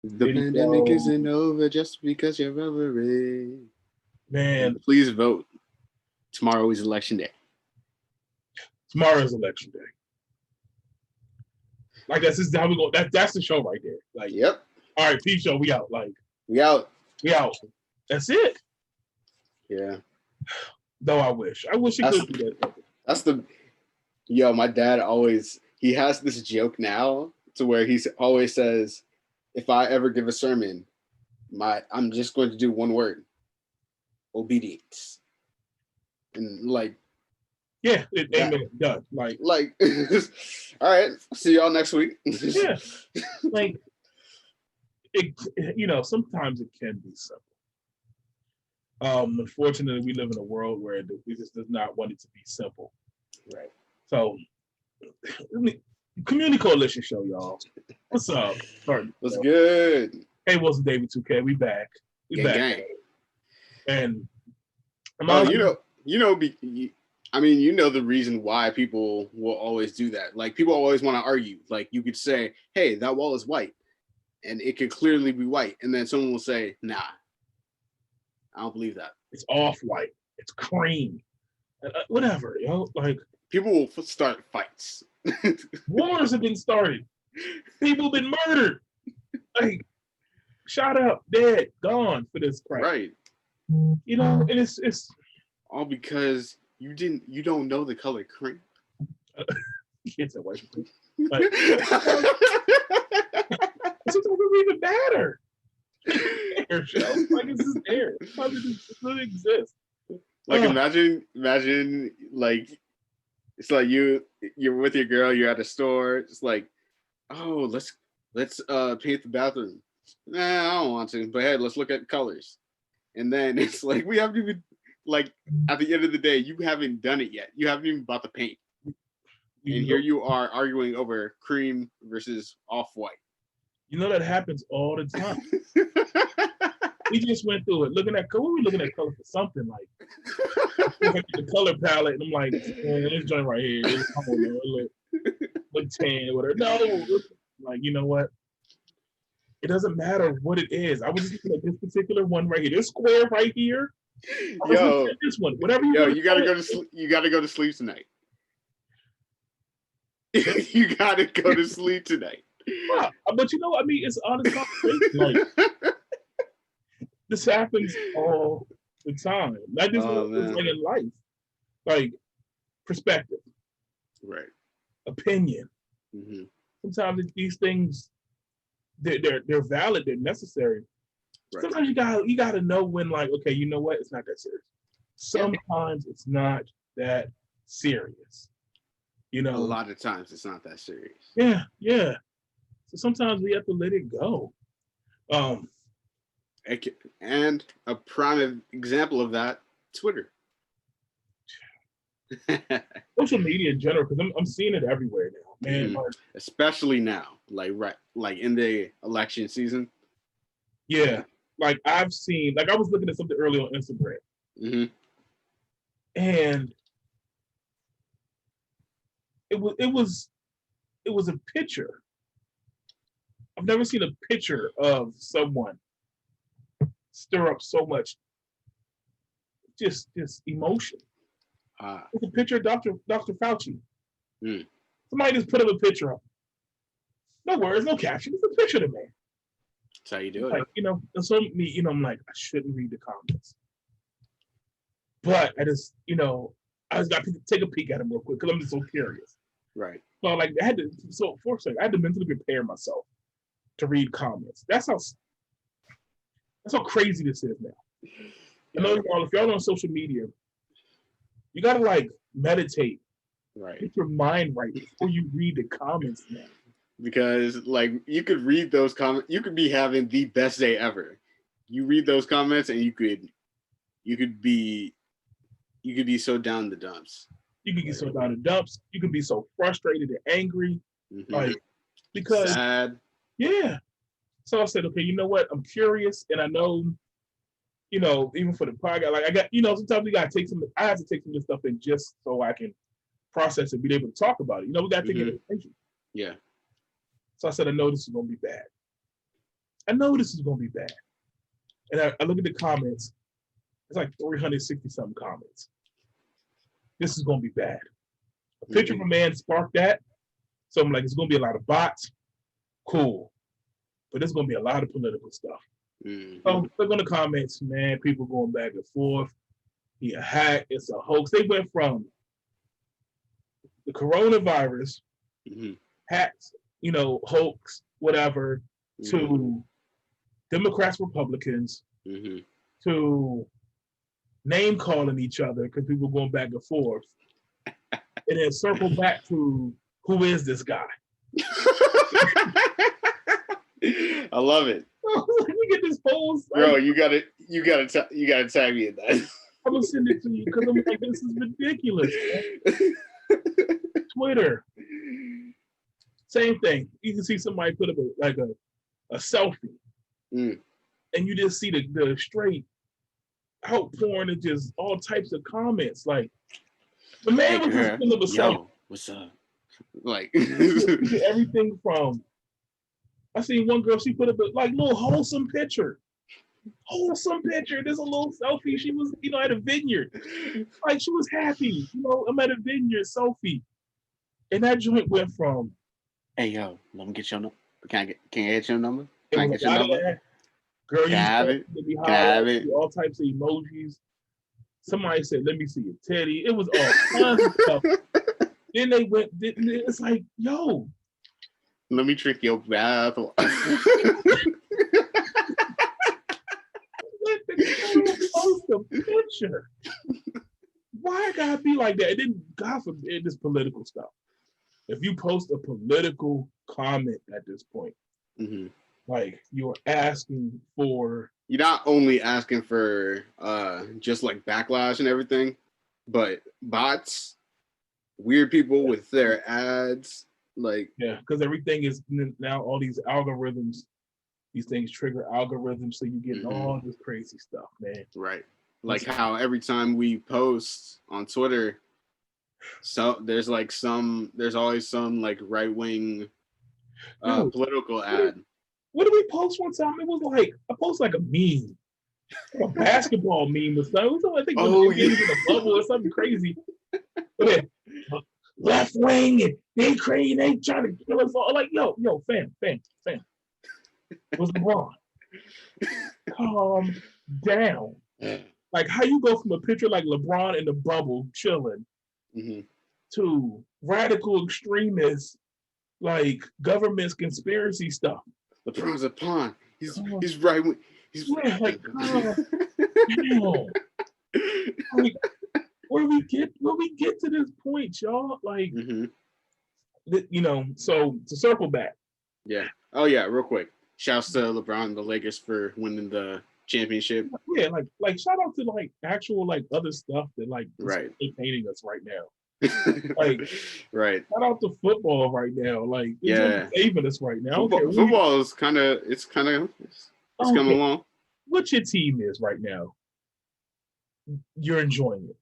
The pandemic isn't over just because you're over it. Man, And please vote. Tomorrow is election day. Tomorrow's election day. Like this is how we go. That's the show right there. Like, yep. All right, P show, we out. Like, we out. We out. That's it. Yeah. Though I wish it could do that. That's my dad he has this joke now to where he always says, if I ever give a sermon, I'm just going to do one word: obedience. And yeah, amen. Done. Like, all right. See y'all next week. Yeah, like it. Sometimes it can be simple. Unfortunately, we live in a world where it just does not want it to be simple. Right. So, Community Coalition show, y'all. What's up? What's good? Hey, Wilson David 2K, we back. We back. Gang. And the reason why people will always do that. Like, people always want to argue. Like, you could say, hey, that wall is white, and it could clearly be white, and then someone will say, nah, I don't believe that. It's off-white. It's cream. Whatever, like, people will start fights. Wars have been started. People have been murdered. Like, shot up, dead, gone for this crap. Right. And it's all because you don't know the color cream. It's a white cream. Like, it doesn't even matter. Like, it's just there. It doesn't exist. Like, imagine like, it's like you're with your girl, you're at a store, it's like, oh, let's paint the bathroom. Nah, I don't want to, but hey, let's look at colors. And then it's like, we haven't even, like, at the end of the day, you haven't done it yet. You haven't even bought the paint. And here you are arguing over cream versus off-white. That happens all the time. We just went through it. What were we looking at color for something? Like, the color palette, and I'm like, this joint right here. Look tan, whatever. No, like, you know what? It doesn't matter what it is. I was just looking at this particular one right here. This square right here. This one. Whatever you gotta go to sleep. You gotta go to sleep tonight. You gotta go to sleep tonight. Yeah, but it's honest conversation. Like, this happens all the time. Not just in life. Like, perspective. Right. Opinion. Mm-hmm. Sometimes these things, they're valid, they're necessary. Right. Sometimes you gotta know when, like, okay, you know what? It's not that serious. Sometimes it's not that serious. A lot of times it's not that serious. Yeah. So sometimes we have to let it go. And a prime example of that, Twitter. Social media in general, because I'm seeing it everywhere now, man. Mm-hmm. Especially now, like in the election season. Yeah, like I've seen, like I was looking at something earlier on Instagram, and it was a picture. I've never seen a picture of someone stir up so much just emotion. It's a picture of Dr. Fauci. Somebody just put up a picture up. No words, no caption. It's a picture of the man. That's how you do it. Like, and so me, I'm like, I shouldn't read the comments. But I just got to take a peek at him real quick because I'm just so curious. Right. So like I had to mentally prepare myself to read comments. That's how crazy this is now. If y'all on social media, you gotta like meditate. Right. Get your mind right before you read the comments now. Because like you could read those comments, you could be having the best day ever. You read those comments and you could be so down in the dumps. You could be so down in the dumps. You could be so frustrated and angry. Like, because sad. Yeah. So I said, okay, you know what? I'm curious, and I know, even for the podcast, like I got, sometimes we gotta I have to take some of this stuff in just so I can process it, be able to talk about it. We gotta take it attention. Yeah. So I said, I know this is gonna be bad. I know this is gonna be bad. And I look at the comments. It's like 360 something comments. This is gonna be bad. A picture of a man sparked that. So I'm like, it's gonna be a lot of bots. Cool. But there's gonna be a lot of political stuff. So look on the comments, man. People going back and forth. He a hack. It's a hoax. They went from the coronavirus, hacks, hoax, whatever, to Democrats, Republicans, to name calling each other because people going back and forth, and then circle back to who is this guy? I love it. We get this whole bro. You gotta tag me in that. I'm gonna send it to you because I'm like, this is ridiculous. Twitter, same thing. You can see somebody put up a selfie, and you just see the straight outpouring of just all types of comments. Like the man was just putting up a selfie. What's up? Like everything from. I seen one girl. She put up a little wholesome picture. There's a little selfie. She was, at a vineyard. Like she was happy. I'm at a vineyard selfie. And that joint went from, hey yo, let me get your number. Can I get your number? Can I get your number? Girl, can I have it? Can I have it? All types of emojis. Somebody said, "Let me see your teddy." It was all kinds of stuff. Then they went. It's like, yo, let me trick your bath. Post a picture. Why gotta be like that? And then God forbid this political stuff. If you post a political comment at this point, like you're asking for, you're not only asking for just like backlash and everything, but bots, weird people with their ads, like because everything is now all these algorithms. These things trigger algorithms, so you get all this crazy stuff, man. Right. Like how every time we post on Twitter, so there's always some like right wing political ad. What did we post one time? It was like I posted like a meme, a basketball meme or something. It was I think in a bubble or something crazy. But left wing and they crazy, they trying to kill us all. Like yo, fam. Was LeBron. Calm down. Like how you go from a picture like LeBron in the bubble chilling to radical extremists like government's conspiracy stuff. LeBron's a pawn. He's right. He's like, like where we get to this point, y'all? Like so to circle back. Yeah. Oh yeah, real quick. Shouts to LeBron and the Lakers for winning the championship. Yeah, like shout out to like actual like other stuff that like is entertaining us right now. Like shout out to football right now. Like it's saving us right now. Football is kind of coming along. What your team is right now, you're enjoying it.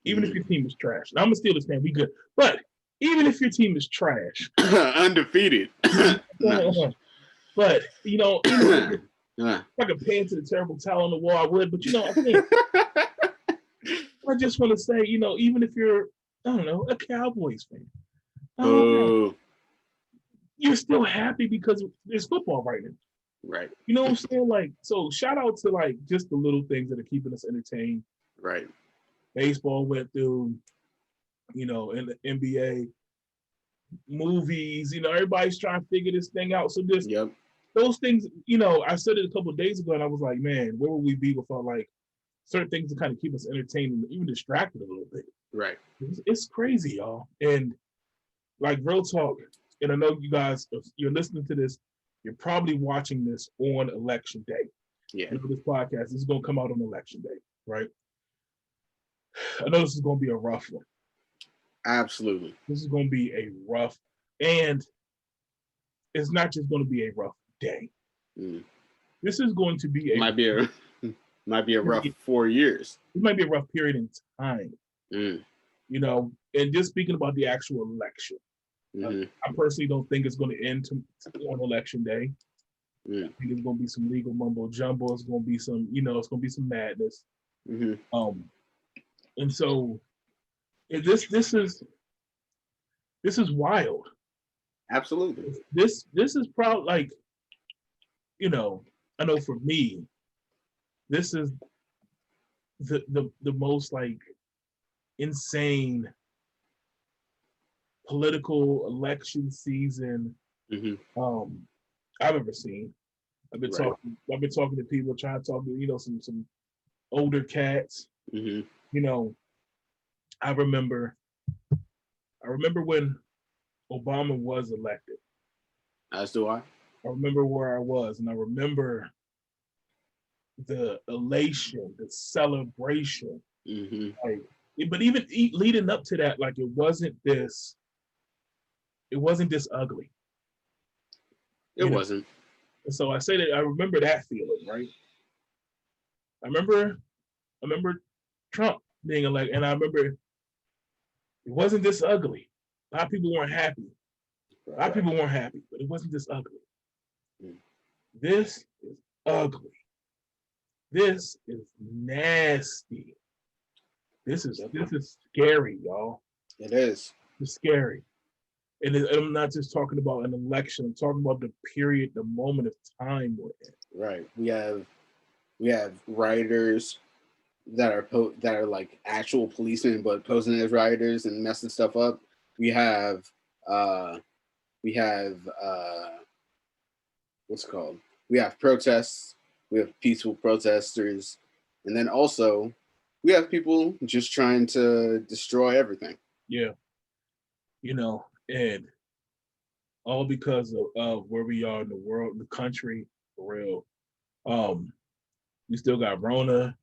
Even if your team is trash. Now I'm a Steelers fan, we good. But even if your team is trash. Undefeated. But even if I could pan to the terrible towel on the wall, I would. But I think I just want to say, even if you're, I don't know, a Cowboys fan, you're still happy because there's football right now. Right. You know what I'm saying? Like, so shout out to like just the little things that are keeping us entertained. Right. Baseball went through, in the NBA, movies. Everybody's trying to figure this thing out. So just those things, I said it a couple of days ago, and I was like, man, where would we be without like certain things to kind of keep us entertained and even distracted a little bit? Right. It's crazy, y'all. And like real talk, and I know you guys, if you're listening to this, you're probably watching this on election day. Yeah. This podcast is going to come out on election day, right? I know this is going to be a rough one. Absolutely. This is going to be a rough, and it's not just going to be a rough day. This is going to be might be a rough 4 years. It might be a rough period in time. And just speaking about the actual election, I personally don't think it's going to end on election day. Mm. I think it's gonna be some legal mumbo jumbo. It's gonna be some, it's gonna be some madness. Mm-hmm. And so this is wild. Absolutely. This is probably like, I know for me, this is the most like insane political election season I've ever seen. I've been Right. talking to people, trying to talk to some older cats. I remember when Obama was elected. As do I. I remember where I was, and I remember the elation, the celebration. Like, but even leading up to that, like it wasn't this ugly. It wasn't. And so I say that I remember that feeling, right? I remember Trump being elected, and I remember it wasn't this ugly. A lot of people weren't happy. A lot of people weren't happy, but it wasn't this ugly. This is ugly. This is nasty. This is scary, y'all. It is. It's scary. And I'm not just talking about an election. I'm talking about the period, the moment of time we're in. Right. We have rioters that are like actual policemen but posing as rioters and messing stuff up. We have what's it called? We have protests. We have peaceful protesters, and then also we have people just trying to destroy everything. Yeah, and all because of where we are in the world, the country, for real. We still got Rona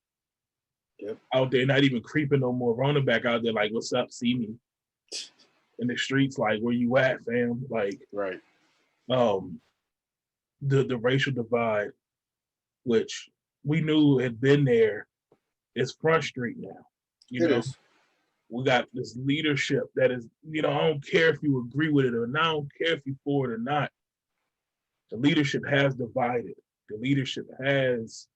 out there, not even creeping no more. Rona back out there, like, what's up? See me in the streets, like, where you at, fam? Like, right. The racial divide, which we knew had been there, is Front Street now. It is. We got this leadership that is, I don't care if you agree with it or not, I don't care if you're for it or not. The leadership has divided. The leadership has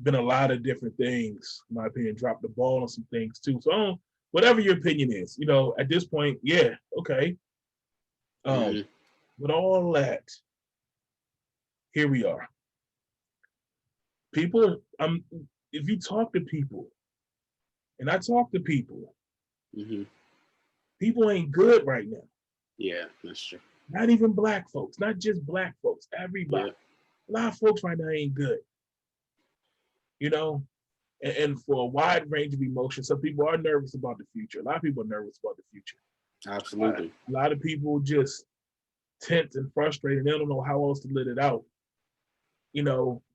been a lot of different things, in my opinion, dropped the ball on some things too. So whatever your opinion is, at this point, yeah, okay. With all that, here we are. People, if you talk to people, and I talk to people, people ain't good right now. Yeah, that's true. Not even black folks, not just black folks, everybody. Yeah. A lot of folks right now ain't good. And for a wide range of emotions, some people are nervous about the future. A lot of people are nervous about the future. Absolutely. A lot of people just tense and frustrated. They don't know how else to let it out.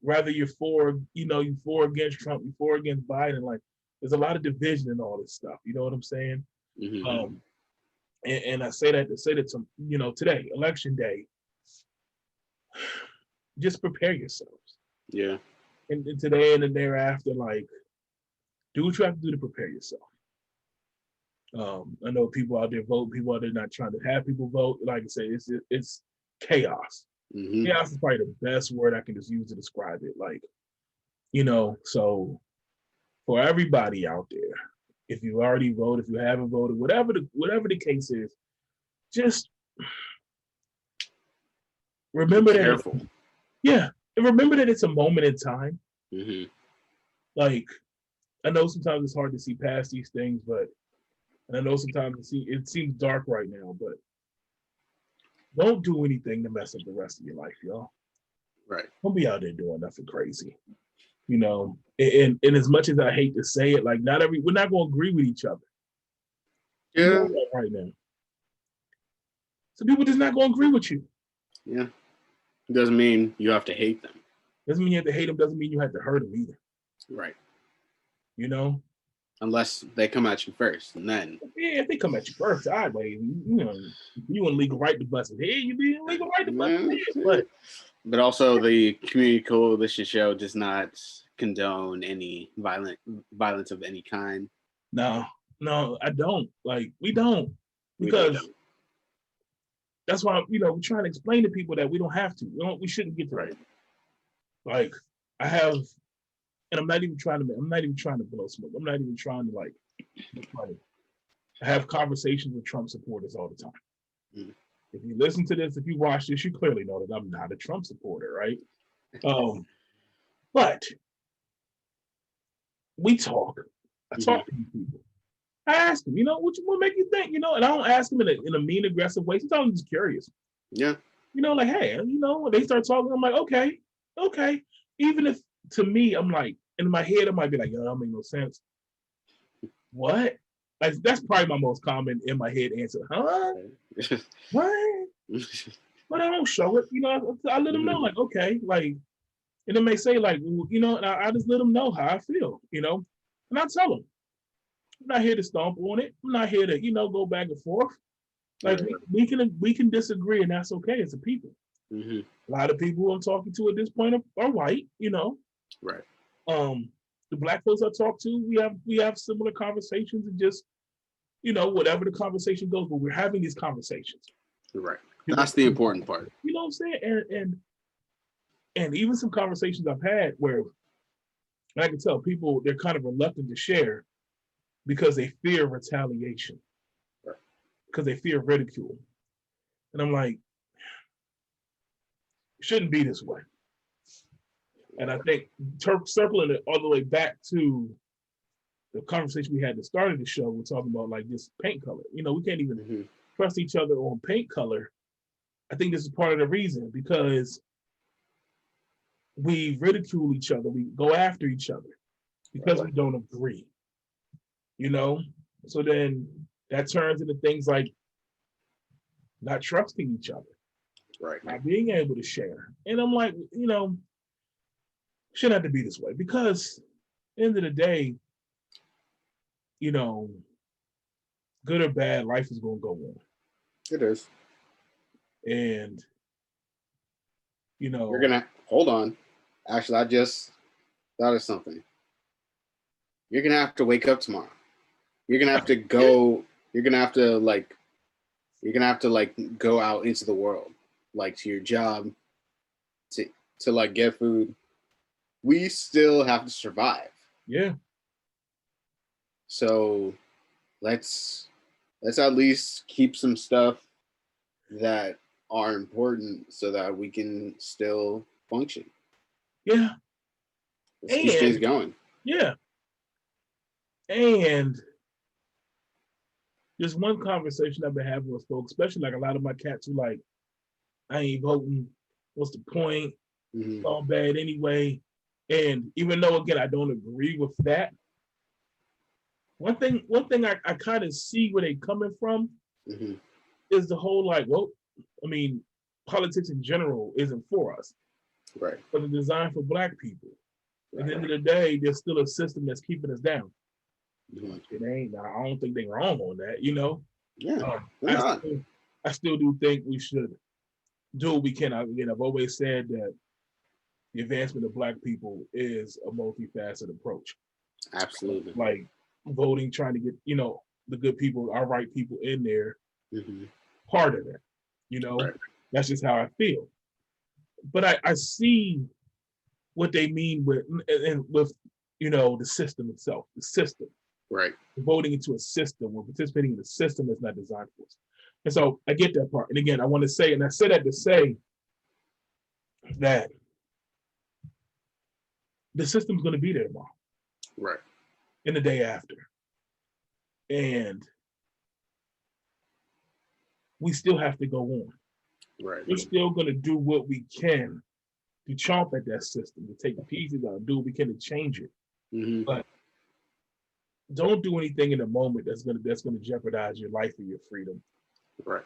Whether you're for against Trump, you're for against Biden, like there's a lot of division in all this stuff. You know what I'm saying? And I say that to today, election day, just prepare yourselves. Yeah. And today and the thereafter, like, do what you have to do to prepare yourself. I know people out there vote, people out there not trying to have people vote. Like I say, it's chaos. Chaos is probably the best word I can just use to describe it. Like, so for everybody out there, if you already voted, if you haven't voted, whatever the case is, just remember that. Careful. And remember that it's a moment in time. Like, I know sometimes it's hard to see past these things, and I know sometimes it seems dark right now, but don't do anything to mess up the rest of your life, y'all. Right. Don't be out there doing nothing crazy. And as much as I hate to say it, like we're not going to agree with each other. Yeah. Right now. Some people just not going to agree with you. Yeah. It doesn't mean you have to hate them. Doesn't mean you have to hate them. Doesn't mean you have to hurt them either. Right. Unless they come at you first, and then. Yeah, if they come at you first, sideways, you want legal right to bust it. Hey, you be legal right to bust it. But also, the Community Coalition show does not condone any violence of any kind. No, I don't. Like, we don't, because that's why, we're trying to explain to people that we don't have to. We shouldn't get to that. Like, I have, and I'm not even trying to blow smoke. I'm not even trying to like be funny. I have conversations with Trump supporters all the time. Mm. If you listen to this, if you watch this, you clearly know that I'm not a Trump supporter, right? But we talk. I talk to these people. I ask them, what make you think, and I don't ask them in a mean, aggressive way. Sometimes I'm just curious. Yeah. Like, hey, when they start talking, I'm like, okay. Even if to me, I'm like, in my head, I might be like, yo, that don't make no sense. What? Like, that's probably my most common in my head answer. Huh? What? But I don't show it. I let them know, like, okay, like, and it may say, like, and I just let them know how I feel, and I tell them, I'm not here to stomp on it. I'm not here to, go back and forth. Like, we can disagree, and that's okay as a people. A lot of people who I'm talking to at this point are white, Right. The black folks I talk to, we have similar conversations, and just, whatever the conversation goes, but we're having these conversations. Right. That's the important part. You know what I'm saying? And even some conversations I've had where I can tell people they're kind of reluctant to share because they fear retaliation, because they fear ridicule. And I'm like, it shouldn't be this way. And I think circling it all the way back to the conversation we had at the start of the show, we're talking about like this paint color. We can't even trust each other on paint color. I think this is part of the reason, because we ridicule each other, we go after each other because we don't agree. So then that turns into things like not trusting each other, not being able to share. And I'm like, shouldn't have to be this way, because at the end of the day, good or bad, life is going to go on. It is. And you're gonna hold on. Actually, I just thought of something. You're gonna have to wake up tomorrow. You're gonna have to go. You're gonna have to go out into the world, like to your job, to like get food. We still have to survive. Yeah. So let's at least keep some stuff that are important so that we can still function. Yeah. Let's keep things going. Yeah. And there's one conversation I've been having with folks, especially like a lot of my cats who like, I ain't voting. What's the point? It's all bad anyway. And even though, again, I don't agree with that, one thing I kind of see where they're coming from is the whole like, well, I mean, politics in general isn't for us. Right. But it's designed for Black people. At the end of the day, there's still a system that's keeping us down. It ain't. I don't think they're wrong on that. Yeah. I still do think we should do what we can. I've always said that the advancement of Black people is a multifaceted approach. Absolutely. Like voting, trying to get the good people, our right people in there. Part of that. That's just how I feel. But I see what they mean with the system itself, the system. Right. Voting into a system, we're participating in a system that's not designed for us. And so I get that part. And again, I want to say, and I said that to say that the system's going to be there tomorrow. Right. And the day after. And we still have to go on. Right. We're still going to do what we can to chomp at that system, to take the pieces out, do what we can to change it. But don't do anything in the moment that's gonna jeopardize your life or your freedom. Right.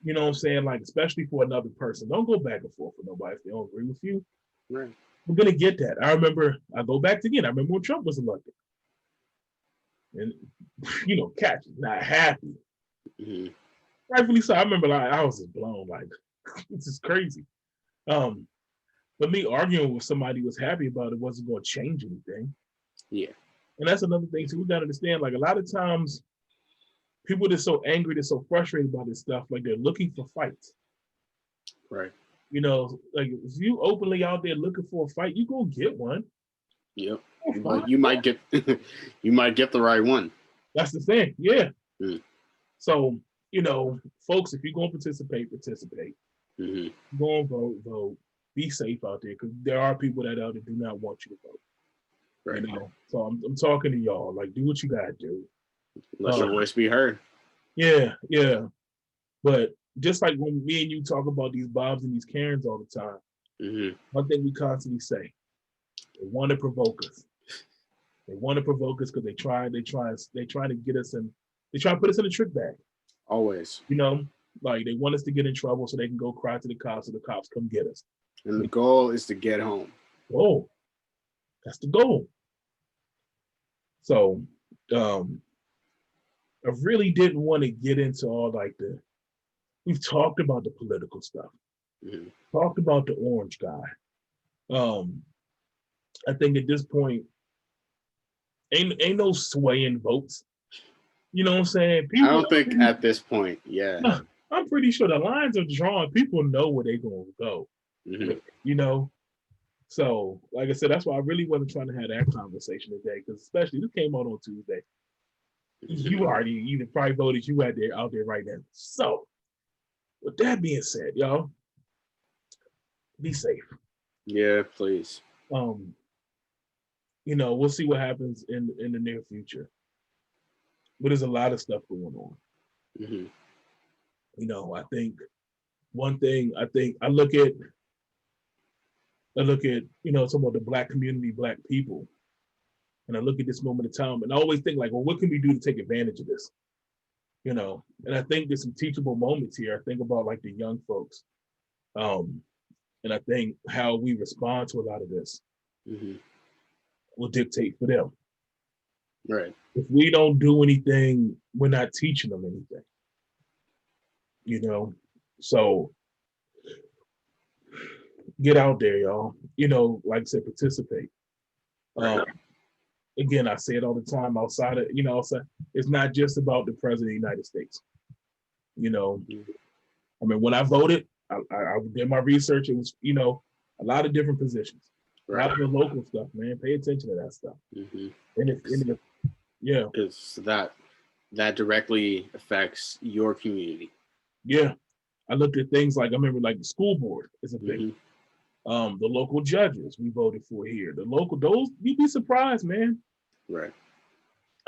You know what I'm saying? Like, especially for another person. Don't go back and forth with nobody if they don't agree with you. Right. We're gonna get that. I remember when Trump was elected. And Cat is not happy. Rightfully so. I remember I was just blown, like, this is crazy. But me arguing with somebody who was happy about it wasn't going to change anything. Yeah. And that's another thing too. We got to understand, like, a lot of times people that are so angry, they're so frustrated about this stuff, like they're looking for fights. Right. You know, like if you openly out there looking for a fight, you gonna get one. Yep. That's But fine. you might get you might get the right one. That's the thing. Yeah. Mm. So, you know, folks, if you're gonna participate, participate. Mm-hmm. Go and vote, vote. Be safe out there because there are people that out there do not want you to vote. Right. You know, so I'm talking to y'all. Like, do what you gotta do. Let your voice be heard. Yeah, yeah. But just like when me and you talk about these Bobs and these Karens all the time, Mm-hmm. one thing we constantly say, they want to provoke us. They want to provoke us because they try to get us in, they try to put us in a trick bag. Always. You know, like they want us to get in trouble so they can go cry to the cops so the cops come get us. And the goal is to get home. Oh, that's the goal. So I really didn't want to get into all like we've talked about the political stuff, Mm-hmm. talked about the orange guy. I think at this point, ain't no swaying votes. You know what I'm saying? I don't think at this point, yeah. I'm pretty sure the lines are drawn. People know where they're gonna go. Mm-hmm. You know, so like I said, that's why I really wasn't trying to have that conversation today, because especially this came out on Tuesday. You already either probably voted you out there right now. So with that being said, y'all, be safe. Yeah, please. You know, we'll see what happens in the near future. But there's a lot of stuff going on. Mm-hmm. You know, I think one thing I look at, you know, some of the Black community, Black people, and I look at this moment of time, and I always think like, well, what can we do to take advantage of this? You know, and I think there's some teachable moments here. I think about like the young folks, and I think how we respond to a lot of this Mm-hmm. will dictate for them. Right. If we don't do anything, we're not teaching them anything. You know, so get out there, y'all. You know, like I said, participate. Right. Again, I say it all the time. Outside of, you know, it's not just about the president of the United States. You know, I mean, when I voted, I did my research. It was, you know, a lot of different positions, Right. a lot of the local stuff. Man, pay attention to that stuff. Mm-hmm. And if yeah, because that directly affects your community. yeah, I looked at things like I remember like the school board is a thing. The local judges we voted for here. The local those you'd be surprised, man. Right.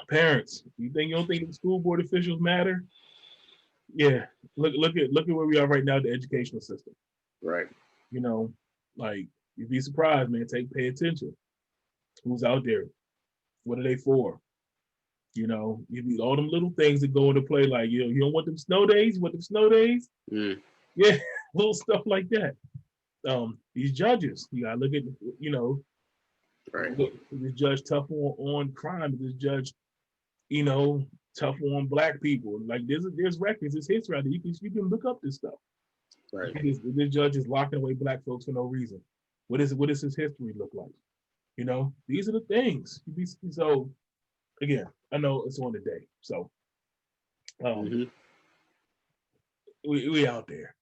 Parents, you don't think the school board officials matter? Yeah, look at where we are right now, the educational system. Right. You know, like you'd be surprised, man. Pay attention. Who's out there? What are they for? You know, you need all them little things that go into play. Like you don't want them snow days. You want them snow days? Mm. Yeah, little stuff like that. These judges, you gotta look at, you know, Right. this judge tough on crime. This judge, you know, tough on Black people. Like there's records, there's history out there. You can look up this stuff. Right. This judge is locking away Black folks for no reason. What does his history look like? You know, these are the things. So again, I know it's on the day. So we out there.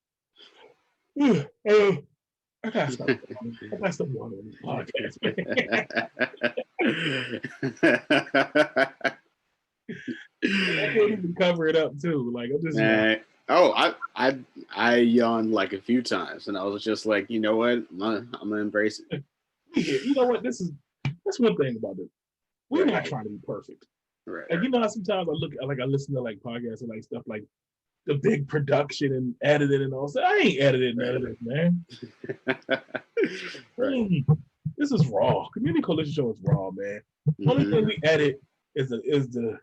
I gotta stop. I gotta stop going on this podcast, man. I can't even cover it up too. Like I'm just. I yawned like a few times, and I was just like, you know what, I'm gonna embrace it. You know what? That's one thing about it. We're not trying to be perfect. Right. Like you know how sometimes I listen to like podcasts and like stuff like the big production and editing and all. So I ain't edited none of this, man. Right. This is raw. Community Coalition Show is raw, man. Only thing we edit is the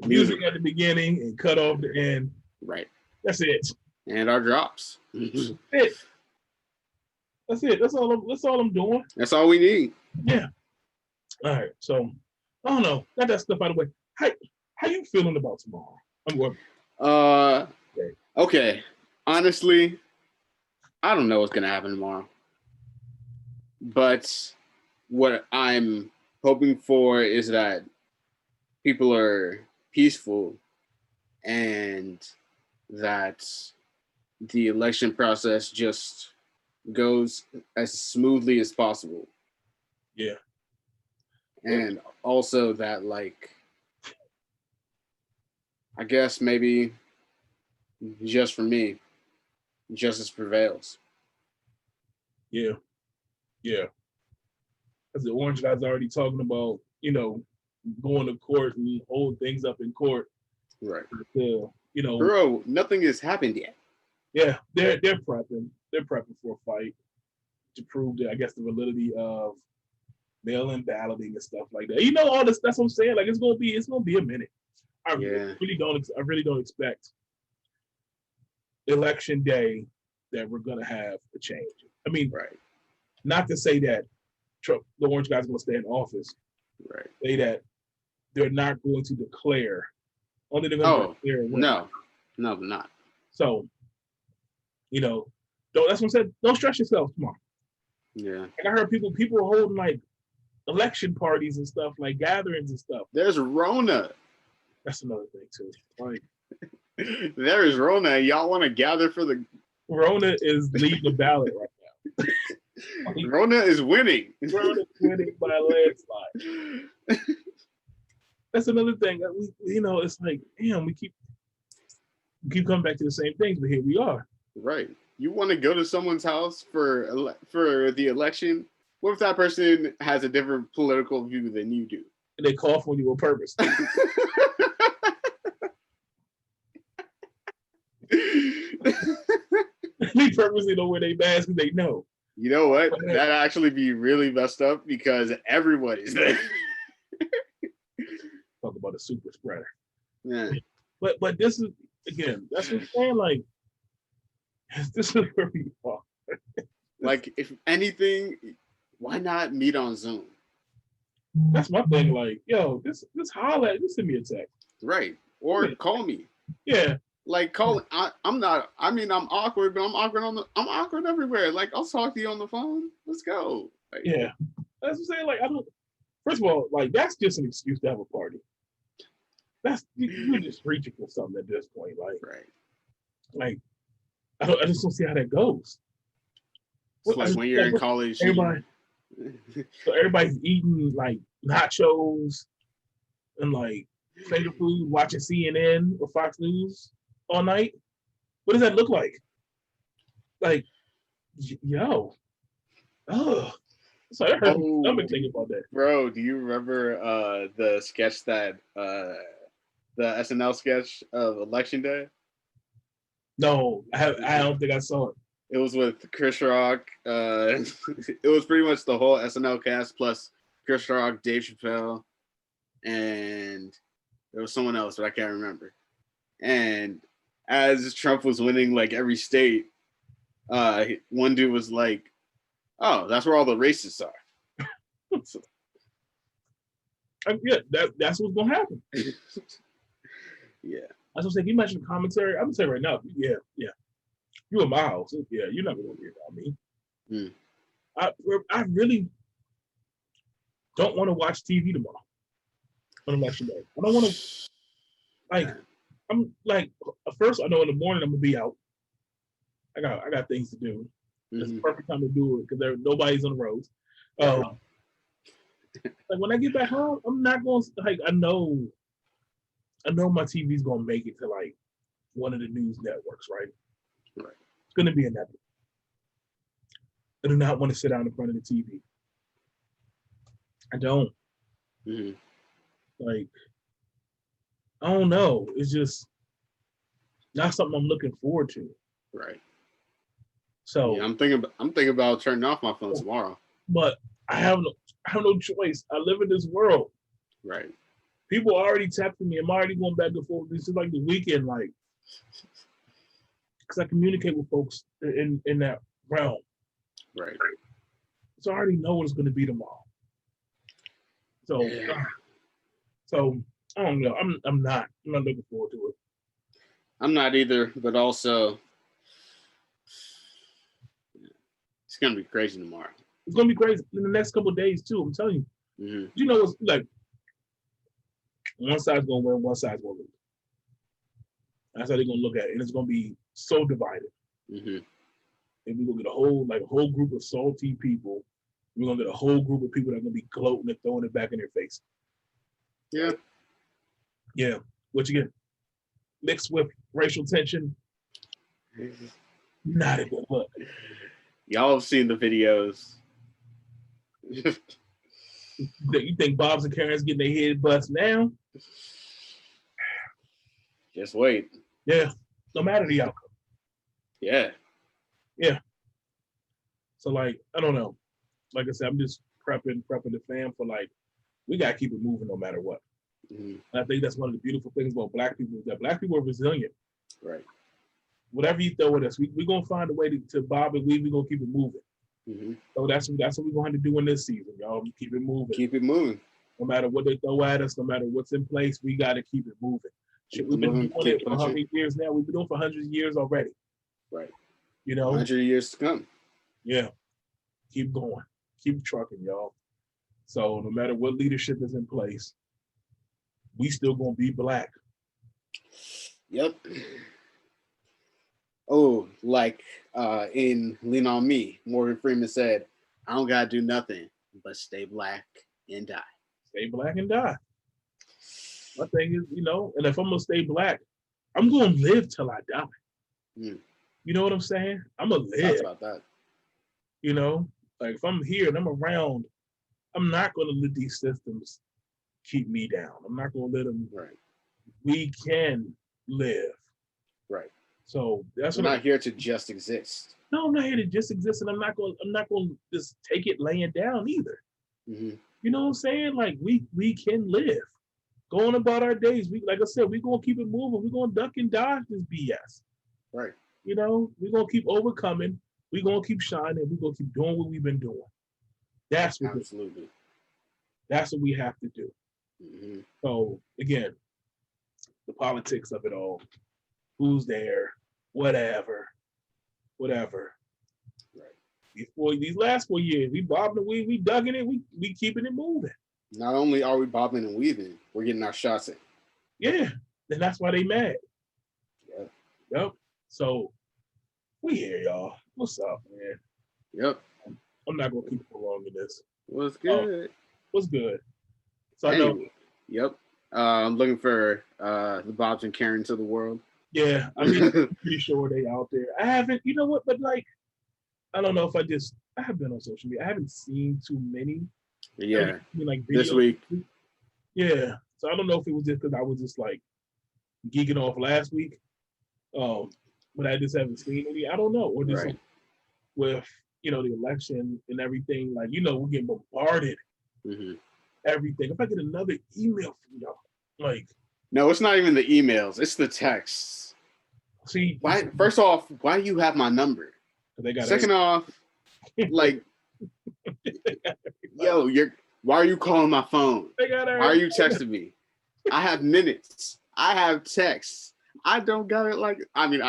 music at the beginning and cut off the end. Right. That's it. And our drops. That's it. That's all I'm doing. That's all we need. Yeah. All right. So I don't know. Got that stuff out of the way. How you feeling about tomorrow? Okay. Honestly, I don't know what's gonna happen tomorrow. But what I'm hoping for is that people are peaceful and that the election process just goes as smoothly as possible. Yeah. And also that, like, I guess maybe just for me, justice prevails. Yeah. Yeah. Because the orange guy's already talking about, going to court and hold things up in court. Right. Bro, nothing has happened yet. Yeah, they're prepping. They're prepping for a fight to prove that, I guess, the validity of mail-in balloting and stuff like that. All this. That's what I'm saying. Like, it's gonna be a minute. I really don't expect election day that we're gonna have a change. I mean, right. Not to say that Trump, the orange guy's gonna stay in office. Right. Say that they're not going to declare. Only they're going to declare. No, not. So, that's what I said. Don't stress yourself. Come on. Yeah. Like, I heard people are holding like election parties and stuff, like gatherings and stuff. There's Rona. That's another thing too. Like, there is Rona. Y'all want to gather for the Rona is leading the ballot right now. Rona is winning. Rona is winning by a landslide. That's another thing that it's like, damn, we keep coming back to the same things, but here we are. Right. You want to go to someone's house for the election? What if that person has a different political view than you do? And they cough on you on purpose. They purposely don't wear their mask because they know. You know what? That'd actually be really messed up because everybody's there. Talk about a super spreader. Yeah. But this is, again, that's what I'm saying. Like, this is where we are. Like, if anything, why not meet on Zoom? That's my thing. Like, yo, this holler at, just send me a text. Right. Or call me. Yeah. Like, call. I'm awkward, but I'm awkward everywhere. Like, I'll talk to you on the phone. Let's go. Like, yeah. That's what I'm saying. Like, first of all, like, that's just an excuse to have a party. You're just reaching for something at this point. Like, right. Like, I just don't see how that goes. It's like when you're in college. So everybody's eating like nachos and like finger food, watching CNN or Fox News all night. What does that look like? Like, yo, so I heard something thinking about that. Bro, do you remember the sketch that the SNL sketch of Election Day? No, I don't think I saw it. It was with Chris Rock. It was pretty much the whole SNL cast plus Chris Rock, Dave Chappelle, and there was someone else, but I can't remember. And as Trump was winning like every state, one dude was like, "Oh, that's where all the racists are." So, yeah, that's what's gonna happen. Yeah. I was gonna say, can you imagine the commentary? I'm gonna say right now, yeah. You in my house. Yeah, you're not gonna worry about me. I really don't want to watch TV tomorrow on election day. I don't want to. Like, I'm like, first I know in the morning I'm gonna be out. I got things to do. It's the perfect time to do it because nobody's on the roads. Like, when I get back home, I'm not going to, like, I know my TV's gonna make it to like one of the news networks, right? Right. It's gonna be a network. I do not want to sit down in front of the TV. I don't. Like, I don't know. It's just not something I'm looking forward to. Right. So yeah, I'm thinking about turning off my phone tomorrow. But I have no choice. I live in this world. Right. People are already texting me. I'm already going back and forth. This is like the weekend, like, because I communicate with folks in that realm. Right. So I already know what it's going to be tomorrow. So, so I don't know. I'm not looking forward to it. I'm not either, but also it's gonna be crazy tomorrow. It's gonna be crazy in the next couple of days too. I'm telling you. You know, it's like one side's gonna win, one side's gonna lose. That's how they're gonna look at it, and it's gonna be so divided. Mm-hmm. And we're gonna get a whole group of salty people. We're gonna get a whole group of people that are gonna be gloating and throwing it back in their face. Yeah. Right? Yeah. Which again, mixed with racial tension, not a good look. Y'all have seen the videos. You think Bob's and Karen's getting their head bust now? Just wait. Yeah. No matter the outcome. Yeah. Yeah. So like, I don't know. Like I said, I'm just prepping the fam for like, we gotta keep it moving no matter what. Mm-hmm. And I think that's one of the beautiful things about Black people is that Black people are resilient. Right. Whatever you throw at us, we're gonna find a way to bob and weave. We're gonna keep it moving. Mm-hmm. So that's what we're going to do in this season, y'all. Keep it moving. Keep it moving. No matter what they throw at us, no matter what's in place, we got to keep it moving. Shit, we've been doing it for 100 years now. We've been doing it for hundreds of years already. Right. You know, 100 years to come. Yeah. Keep going. Keep trucking, y'all. So no matter what leadership is in place, we still gonna be Black. Yep. Oh, like in Lean on Me, Morgan Freeman said, "I don't gotta do nothing but stay Black and die." Stay Black and die. My thing is, and if I'm gonna stay Black, I'm gonna live till I die. Mm. You know what I'm saying? I'm gonna live. Talk about that. Like if I'm here and I'm around, I'm not gonna let these systems keep me down. I'm not gonna let them. Right. We can live. Right. So that's We're not here to just exist. No, I'm not here to just exist, and I'm not going to just take it laying down either. Mm-hmm. You know what I'm saying? Like we can live, going about our days. Like I said, we're gonna keep it moving. We're gonna duck and dodge this BS. Right. We're gonna keep overcoming. We're gonna keep shining. We're gonna keep doing what we've been doing. That's what absolutely. That's what we have to do. Mm-hmm. So again, the politics of it all. Who's there? Whatever. Right. These last 4 years, we bobbing and we dugging it, we keeping it moving. Not only are we bobbing and weaving, we're getting our shots in. Yeah, and that's why they mad. Yeah. Yep. So we here, y'all. What's up, man? Yep. I'm not gonna keep prolonging this. What's good? What's good? So anyway, I know. Yep. I'm looking for the Bobs and Karens of the world. Yeah, I mean, I'm pretty sure they out there. I haven't, you know what? But like, I don't know if I have been on social media. I haven't seen too many. Yeah. Like this week. Yeah. So I don't know if it was just because I was just like geeking off last week. But I just haven't seen any. I don't know. Or just like, with the election and everything, like we're getting bombarded. Mm-hmm. Everything. If I get another email from y'all, like, no, it's not even the emails, it's the texts. See, why? First off, why do you have my number? Second off, like, yo, why are you calling my phone? Why are you texting me? I have minutes. I have texts. I don't got it. Like, I mean,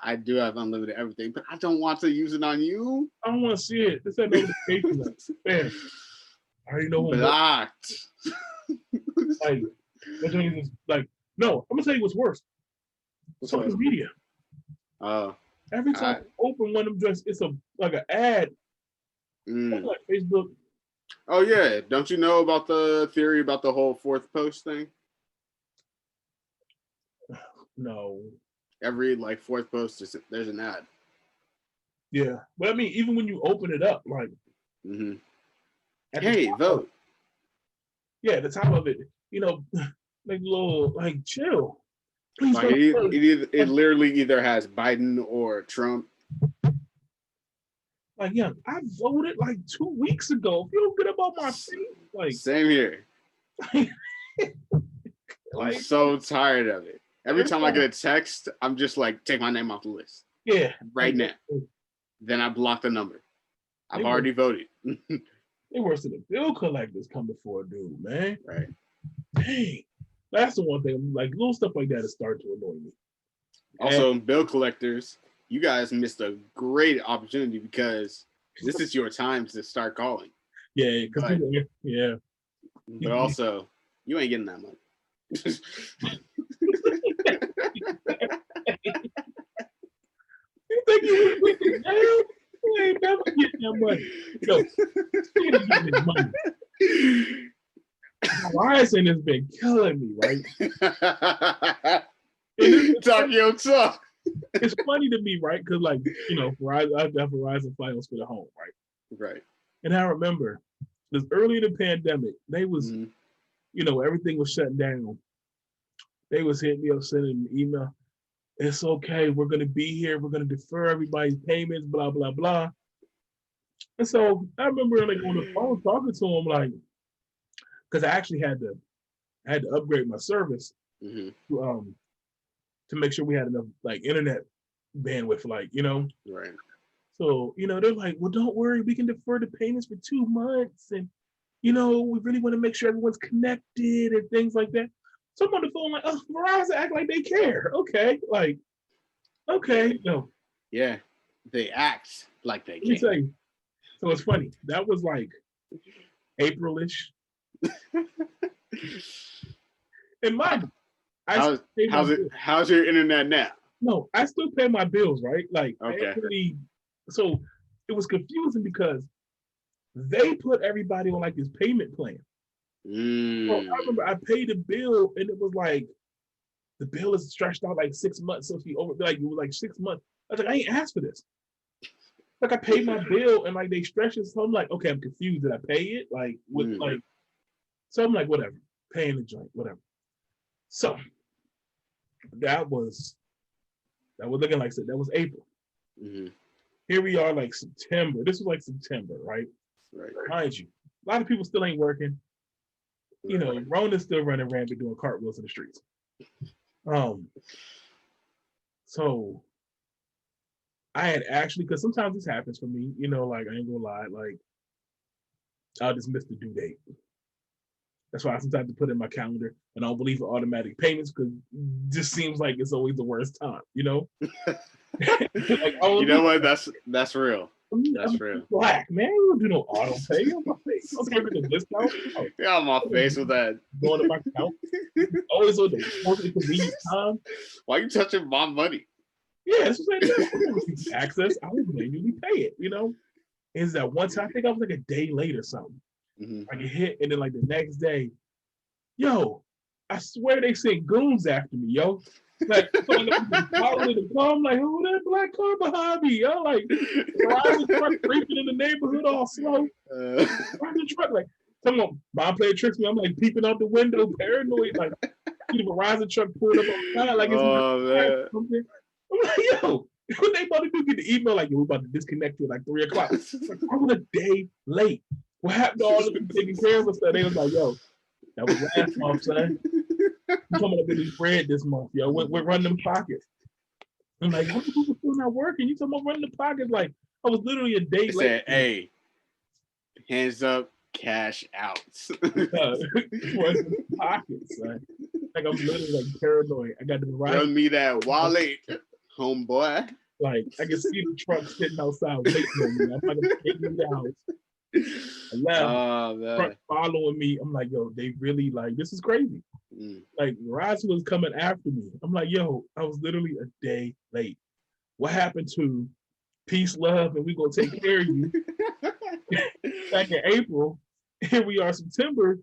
I do have unlimited everything, but I don't want to use it on you. I don't want to see it. This ain't notification. Man, I already know who blocked. Like, which means like, no, I'm gonna tell you what's worse. Social media. Every time I open one of them, just it's like an ad. Like Facebook. Oh yeah, don't you know about the theory about the whole fourth post thing? No. Every fourth post there's an ad. Yeah, but I mean, even when you open it up, like, hey, vote. Yeah, at the top of it, like little, like, chill. Please like it literally either has Biden or Trump. Like, yeah, I voted like 2 weeks ago. If you don't get up on my feet, like, same here. I'm so tired of it. Every time I get a text, I'm just like, take my name off the list. Yeah. Right now. Then I block the number. I've already voted. They worse than the bill collectors come before a dude, man. Right. Dang. That's the one thing. Like, little stuff like that is starting to annoy me. Also, bill collectors, you guys missed a great opportunity because this is your time to start calling. Yeah, yeah. But also, you ain't getting that much. think you was with it now? You ain't never getting that money. Yo, speaking of getting this money, Verizon has been killing me, right? Talk your talk. It's funny to me, right? Because like, Verizon, I've got Verizon Fios for the home, right? Right. And I remember this early in the pandemic, they was, everything was shut down. They was hitting me up, sending an email. It's okay. We're going to be here. We're going to defer everybody's payments, blah, blah, blah. And so I remember like on the phone talking to him, like, because I actually had to upgrade my service to make sure we had enough like internet bandwidth, like, Right. So, they're like, well, don't worry, we can defer the payments for 2 months. And, we really want to make sure everyone's connected and things like that. So I'm on the phone like, oh, Verizon act like they care. Okay. Like, okay. No. Yeah. They act like they Let me tell care. you. So it's funny. That was like April-ish. And mind how's your internet now? No, I still pay my bills, right? Like, okay. So it was confusing because they put everybody on like this payment plan. So I remember I paid a bill and it was like the bill is stretched out like 6 months. So if you it was like 6 months. I was like, I ain't asked for this. Like I paid my bill and like they stretched it. So I'm like, okay, I'm confused. Did I pay it? Like with like, so I'm like, whatever, paying the joint, whatever. So that was looking like that was April. Here we are, like September. This was like September, right? Right. Mind you, a lot of people still ain't working. Rona's still running rampant doing cartwheels in the streets. So I had actually, because sometimes this happens for me, like I ain't gonna lie, like I'll just miss the due date. That's why I sometimes put it in my calendar and I don't believe in automatic payments because it just seems like it's always the worst time, Like, you know what? That's real. That's real. Black man, you don't do no auto pay on my face. I was giving a discount. Yeah, on my face with that. Going to my account. Always on the most inconvenient time. Why are you touching my money? Yeah, that's what I'm saying. Access, I would manually pay it. Is that one time? I think I was like a day late or something. I get hit, and then like the next day, yo, I swear they sent goons after me, yo. Like, so I'm like, who that black car behind me? Yo, like, Verizon truck creeping in the neighborhood all slow. Verizon truck, like, someone, mom playing tricks me. I'm like peeping out the window, paranoid, like, the Verizon truck pulled up on the side, like it's something. I'm like, yo, what they about to do? Get the email like, yo, we're about to disconnect you at like 3 o'clock. Like, I was a day late. What happened to all of them taking care of us? They was like, yo, that was last month, son. You coming up with this bread this month, yo. We're running them pockets. I'm like, how people still not working? You talking about running the pockets? Like, I was literally a day late. Said, hey, hands up, cash out. Running pockets, son. Like, I'm literally like paranoid. I got the right. Run me that wallet, homeboy. Like, I can see the truck sitting outside waiting on me. I'm like, I'm taking the house. I left, truck following me. I'm like, yo, they really like, this is crazy. Like, Verizon was coming after me. I'm like, yo, I was literally a day late. What happened to peace, love, and we gonna take care of you? Back in April, here we are, September.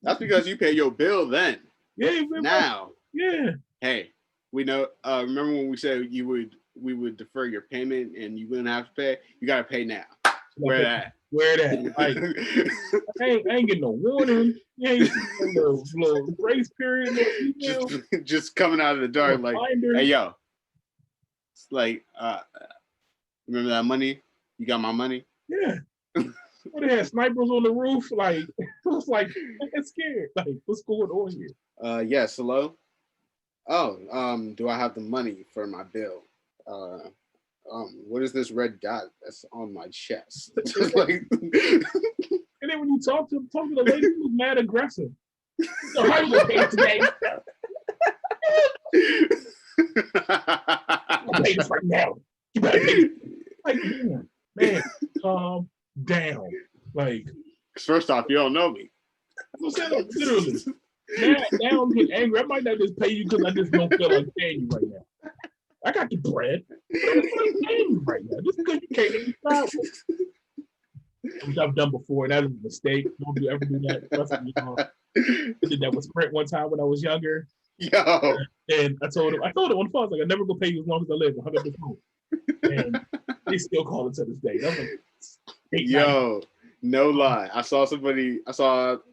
That's because you pay your bill then. Yeah, now. Yeah. Hey, we know. Remember when we said we would defer your payment and you wouldn't have to pay? You gotta pay now. Where that? Like, I ain't getting no warning. You ain't getting no little grace period. No just coming out of the dark, like, hey, yo. It's like, remember that money? You got my money? Yeah. They had snipers on the roof. Like, it was like, I'm scared. Like, what's going on here? Yes, hello? Oh, do I have the money for my bill? What is this red dot that's on my chest? Like, and then when you talk to the lady, who was mad aggressive. So how you gonna pay today? I'll pay this right now. You better pay. Like, man, calm down. Like, first off, you don't know me. I'm saying, literally. Now I'm getting angry. I might not just pay you because I just don't feel like paying you right now. I got the bread. But I'm not paying you right now. Just because you can't even stop. Which I've done before, and that was a mistake. Don't ever do that. Trust me, y'all. I did that with Sprint one time when I was younger. Yo. And I told him on the phone, I was like, I'm never gonna pay you as long as I live. I hung up the phone. And they still call it to this day. That was like yo, no lie. I saw the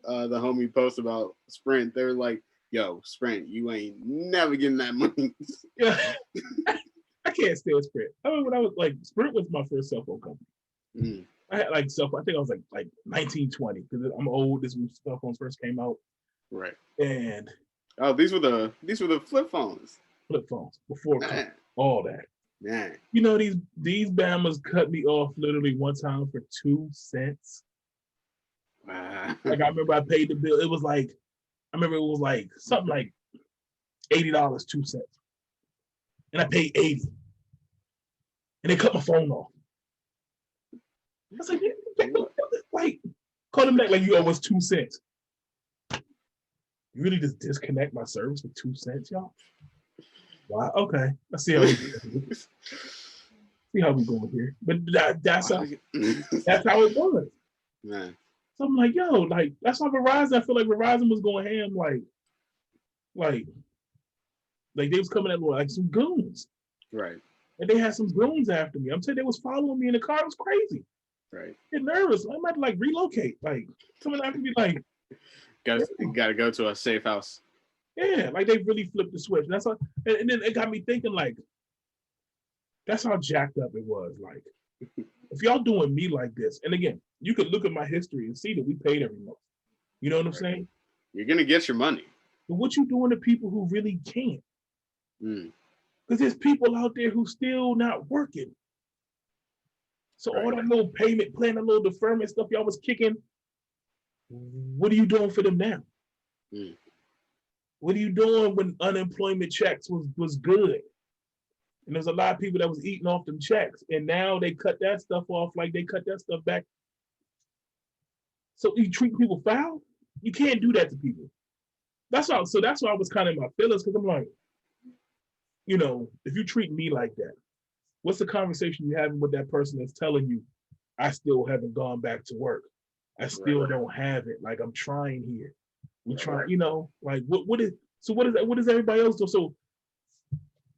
homie post about Sprint. They were like, yo, Sprint, you ain't never getting that money. Yeah. I can't stand Sprint. I mean, when I was like, Sprint was my first cell phone company. Mm. I had like I think I was like 1920 because I'm old. This when cell phones first came out. Right. And these were the flip phones. Flip phones before all that. Man. You know, these Bamas cut me off literally one time for 2 cents. Wow. Like I remember I paid the bill. It was like something like $80, 2 cents. And I paid 80. And they cut my phone off. I was like, call them back like you owe us 2 cents. You really just disconnect my service for 2 cents, y'all? Wow. Okay. Let's see how we going here. But that's how it was. Man. So I'm like, yo, like that's why Verizon. I feel like Verizon was going ham, like they was coming at like some goons. Right. And they had some goons after me. I'm saying they was following me in the car. It was crazy. Right. Get nervous. I might like relocate. Like someone after me, like gotta go to a safe house. Yeah, like they really flipped the switch. That's how, and then it got me thinking, like, that's how jacked up it was. Like, if y'all doing me like this, and again, you could look at my history and see that we paid every month. You know what I'm saying? You're gonna get your money. But what you doing to people who really can't? Because there's people out there who still not working. So all that little payment plan, that little deferment stuff y'all was kicking, what are you doing for them now? What are you doing when unemployment checks was good? And there's a lot of people that was eating off them checks. And now they cut that stuff off, like they cut that stuff back. So you treat people foul? You can't do that to people. That's why I was kind of in my feelings, because I'm like, you know, if you treat me like that, what's the conversation you're having with that person that's telling you, I still haven't gone back to work. I still don't have it. Like I'm trying here. We try, you know, like what is everybody else do? So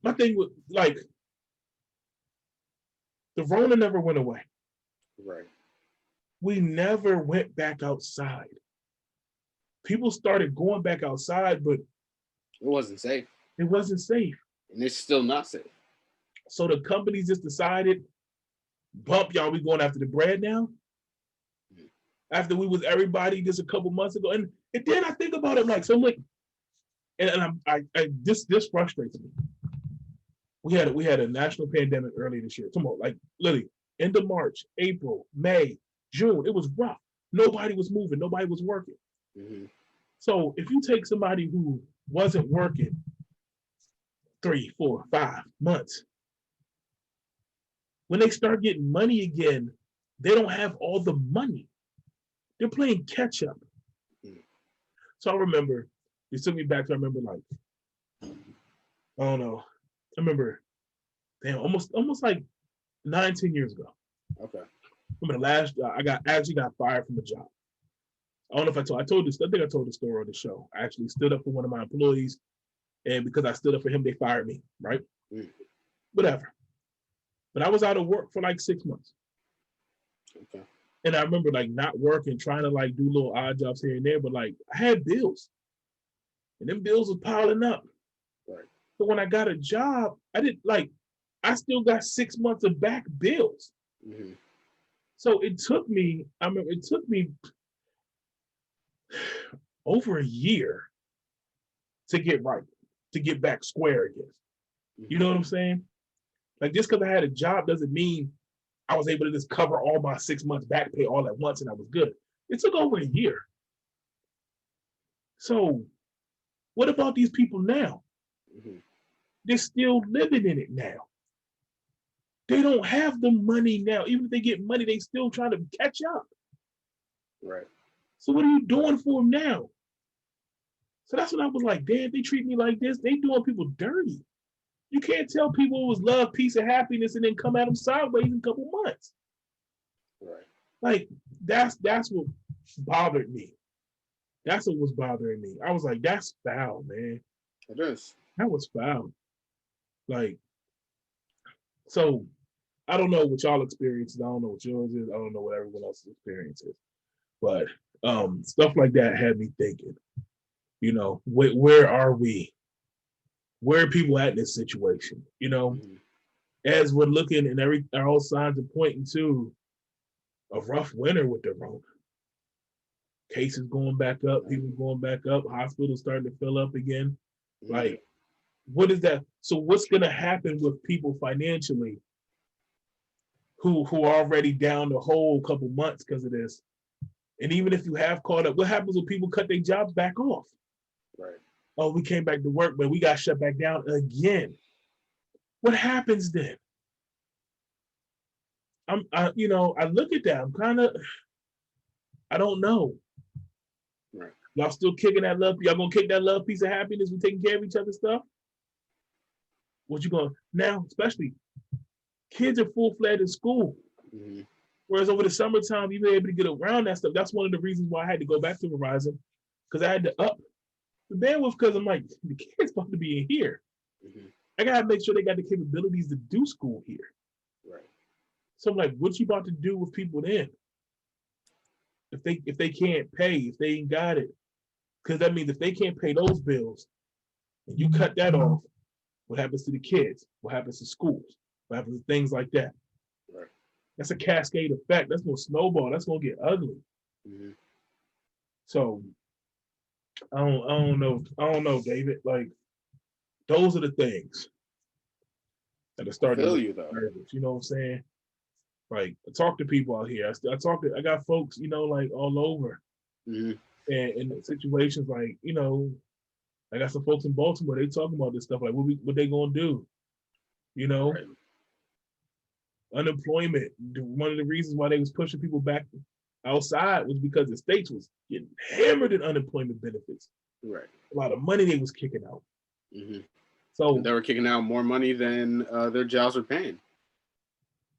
my thing with like the Rona never went away. Right. We never went back outside. People started going back outside, but it wasn't safe. It wasn't safe. And it's still not safe. So the companies just decided, bump y'all, we going after the bread now. After we was everybody just a couple months ago. And then I think about it like, so look, and this frustrates me. We had a national pandemic early this year. Come on, like literally end of March, April, May, June. It was rough. Nobody was moving. Nobody was working. Mm-hmm. So if you take somebody who wasn't working 3, 4, 5 months, when they start getting money again, they don't have all the money. They're playing catch up. So I remember, it took me back to, I remember like, I don't know. I remember, damn, almost like 9-10 years ago. Okay. Remember the last, I actually got fired from a job. I don't know if I told this, I think I told the story on the show. I actually stood up for one of my employees, and because I stood up for him, they fired me, right? Whatever. But I was out of work for like 6 months. Okay. And I remember like not working, trying to like do little odd jobs here and there, but like I had bills. And them bills was piling up. Right. So when I got a job, I still got 6 months of back bills. Mm-hmm. So it took me over a year to get right, to get back square again. Mm-hmm. You know what I'm saying? Like just because I had a job doesn't mean I was able to just cover all my 6 months back pay all at once and I was good. It took over a year. So what about these people now? Mm-hmm. They're still living in it now. They don't have the money now. Even if they get money, they still trying to catch up. Right. So what are you doing for them now? So that's when I was like, damn, they treat me like this. They doing people dirty. You can't tell people it was love, peace, and happiness, and then come at them sideways in a couple months. Right. Like that's what bothered me. That's what was bothering me. I was like, that's foul, man. It is. That was foul. Like, so I don't know what y'all experiences. I don't know what yours is. I don't know what everyone else's experience is. But stuff like that had me thinking, you know, where are we? Where are people at in this situation? You know, as we're looking and all signs are pointing to a rough winter with the Rona. Cases going back up, people going back up, hospitals starting to fill up again. Like, what is that? So what's going to happen with people financially who are already down the whole couple months because of this? And even if you have caught up, what happens when people cut their jobs back off? Right. Oh, we came back to work, but we got shut back down again. What happens then? I look at that. I'm kind of, I don't know. Right. Y'all still kicking that love? Y'all gonna kick that love, piece of happiness? We taking care of each other's stuff. What you going now? Especially kids are full-fledged in school. Mm-hmm. Whereas over the summertime, you were able to get around that stuff. That's one of the reasons why I had to go back to Verizon, because I had to up the bandwidth, because I'm like, the kids supposed to be in here. Mm-hmm. I gotta make sure they got the capabilities to do school here. Right. So I'm like, what you about to do with people then? If they can't pay, if they ain't got it, because that means if they can't pay those bills, and you cut that off, what happens to the kids? What happens to schools? What happens to things like that? Right. That's a cascade effect. That's gonna snowball. That's gonna get ugly. Mm-hmm. So I don't know, David. Like, those are the things that are starting to you though. nervous. You know what I'm saying? Like, I talk to people out here. I got folks, you know, like all over, mm-hmm. and in situations like, you know, I got some folks in Baltimore. They talking about this stuff. Like, what they gonna do? You know, Right. Unemployment. One of the reasons why they was pushing people back outside was because the states was getting hammered in unemployment benefits. Right. A lot of money they was kicking out. Mm-hmm. So and they were kicking out more money than their jobs were paying.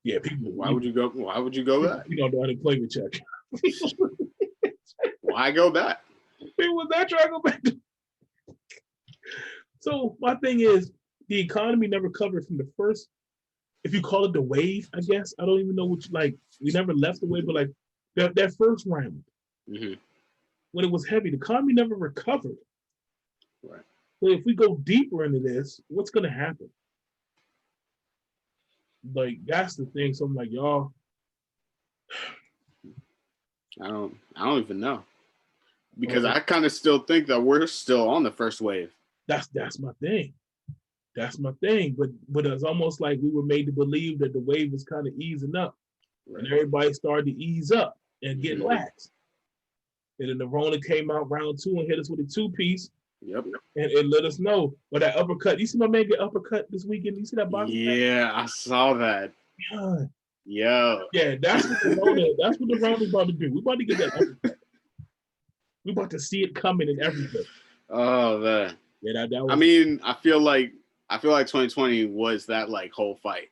Yeah, people. Why would you go? Why would you go back? You know, the unemployment check. Why go back? People was not trying to go back. So my thing is, the economy never recovered from the first, if you call it the wave, I guess. I don't even know what we never left the wave, but like that first round, mm-hmm. when it was heavy, the economy never recovered. Right. So if we go deeper into this, what's gonna happen? Like, that's the thing. So I'm like, y'all. I don't even know, because I kind of still think that we're still on the first wave. That's my thing. That's my thing. But it's almost like we were made to believe that the wave was kind of easing up, right. And everybody started to ease up and get lax. And then the Rona came out round 2 and hit us with a 2-piece. Yep. And it let us know. But that uppercut, you see my man get uppercut this weekend? You see that boxing? Yeah, I saw that. God. Yo. Yeah, that's what the Rona's about to do. We're about to get that uppercut. We're about to see it coming and everything. Oh man. Yeah, that was, I mean, I feel like 2020 was that like whole fight.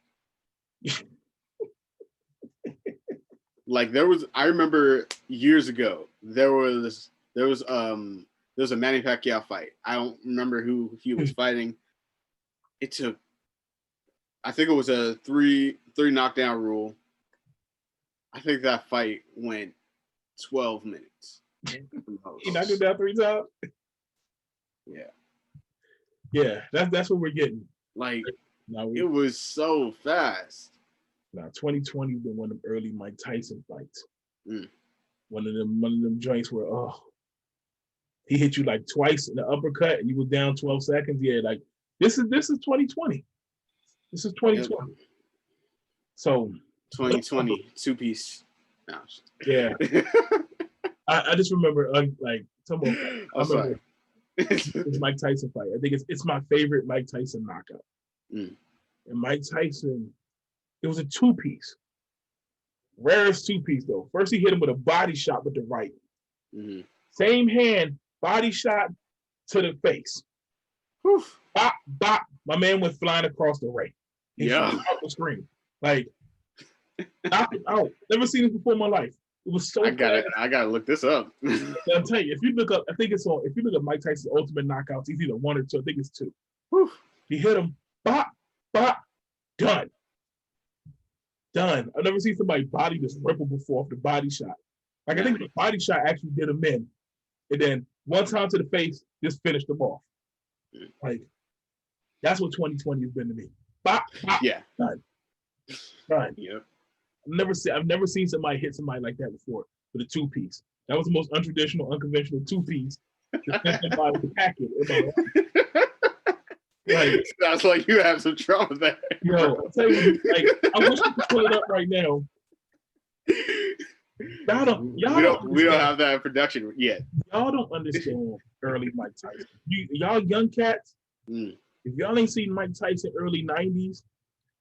Like I remember years ago, there was a Manny Pacquiao fight. I don't remember who he was fighting. It took, I think it was a three knockdown rule. I think that fight went 12 minutes. He knocked him down 3 times. Yeah. Yeah, that's what we're getting. Like, it was so fast. Now, 2020 been one of them early Mike Tyson fights. One of them joints where, he hit you like twice in the uppercut and you was down 12 seconds. Yeah, like this is 2020. This is 2020. Yep. So 2020 2-piece. No. Yeah. I just remember like sorry. It's Mike Tyson fight. I think it's my favorite Mike Tyson knockout. And Mike Tyson, it was a 2-piece. Rarest 2-piece though. First he hit him with a body shot with the right. Same hand, body shot to the face. Whew. Bop, bop. My man went flying across the ring. He Yeah. flew out the screen. Like, knocked him out. Never seen it before in my life. It was so I gotta look this up. I'll tell you, if you look up, I think it's on, if you look at Mike Tyson's Ultimate Knockouts, he's either 1 or 2. I think it's 2. Whew. He hit him, bop, bop, done. Done. I've never seen somebody body just ripple before off the body shot. Like, I think the body shot actually did him in. And then one time to the face, just finished him off. Like, that's what 2020 has been to me. Bop, bop, Yeah. done. Done. Yep. I've never seen somebody hit somebody like that before with a 2-piece. That was the most untraditional, unconventional 2-piece. Somebody with a packet. Like, sounds like you have some trauma there. Yo, I'll tell you, like, I wish we could pull it up right now. We don't have that in production yet. Y'all don't understand early Mike Tyson. Y'all young cats, if y'all ain't seen Mike Tyson early 90s,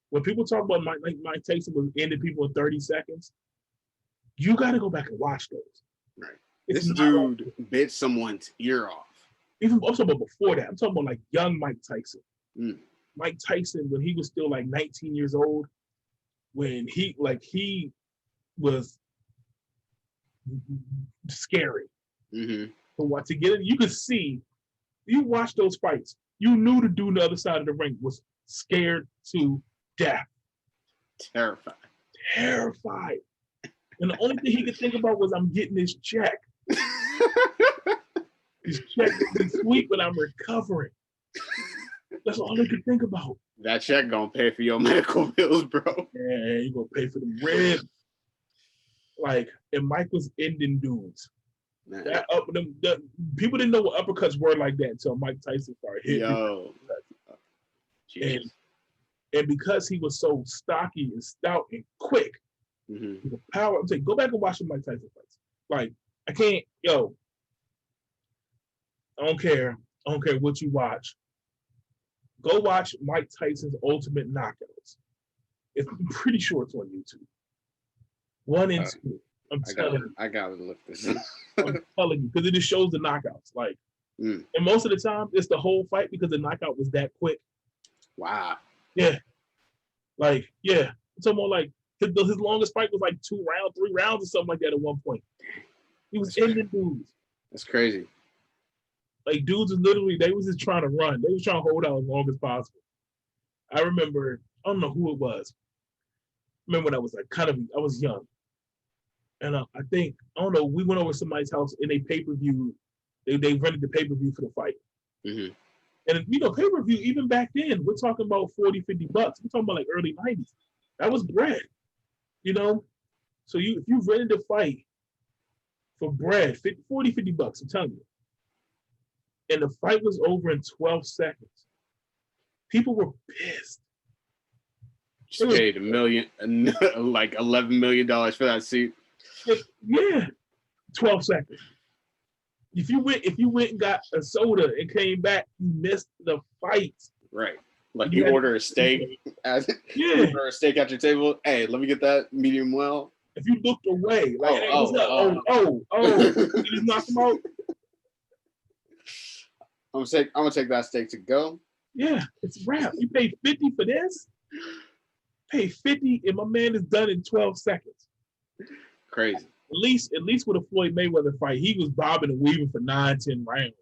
when people talk about Mike Tyson was ending people in 30 seconds, you got to go back and watch those. Right. This dude bit someone's ear off. Even I'm talking about before that. I'm talking about like young Mike Tyson. Mike Tyson, when he was still like 19 years old, when he was scary. To get it, you could see, you watch those fights, you knew the dude on the other side of the ring was scared to death. Terrified. And the only thing he could think about was, I'm getting this check. This check is sweet, but I'm recovering. That's all he could think about. That check gonna pay for your medical bills, bro. Yeah, you gonna pay for the ribs. Like, and Mike was ending dudes. People didn't know what uppercuts were like that until Mike Tyson started hitting. Yo. And because he was so stocky and stout and quick, the power. I'm saying, go back and watch the Mike Tyson fights. Like, I can't, I don't care what you watch. Go watch Mike Tyson's Ultimate Knockouts. I'm pretty sure it's on YouTube. 1 and 2. I'm telling you. I gotta look this up. I'm telling you, because it just shows the knockouts. Like, and most of the time, it's the whole fight because the knockout was that quick. Wow. Yeah. Like, yeah. It's almost like his longest fight was like 2 rounds, 3 rounds, or something like that at one point. He was ending dudes. That's crazy. Like, dudes was literally, they was just trying to run. They was trying to hold out as long as possible. I remember, I don't know who it was. I remember when I was like I was young. And I think, I don't know, we went over to somebody's house in a pay-per-view. They rented the pay-per-view for the fight. And, pay-per-view, even back then, we're talking about $40, $50. We're talking about like early 90s. That was bread, So if you rented the fight for bread, $40, $50, I'm telling you. And the fight was over in 12 seconds. People were pissed. Just paid $1 million, like $11 million for that seat. Yeah, 12 seconds. If you went and got a soda and came back, you missed the fight. Right. Like you order a steak. You order a steak at your table. Hey, let me get that medium well. If you looked away, like, you just knocked him out. I'm gonna take that steak to go. Yeah, it's wrap. You paid $50 for this? Pay $50 and my man is done in 12 seconds. Crazy. At least with a Floyd Mayweather fight, he was bobbing and weaving for 9, 10 rounds.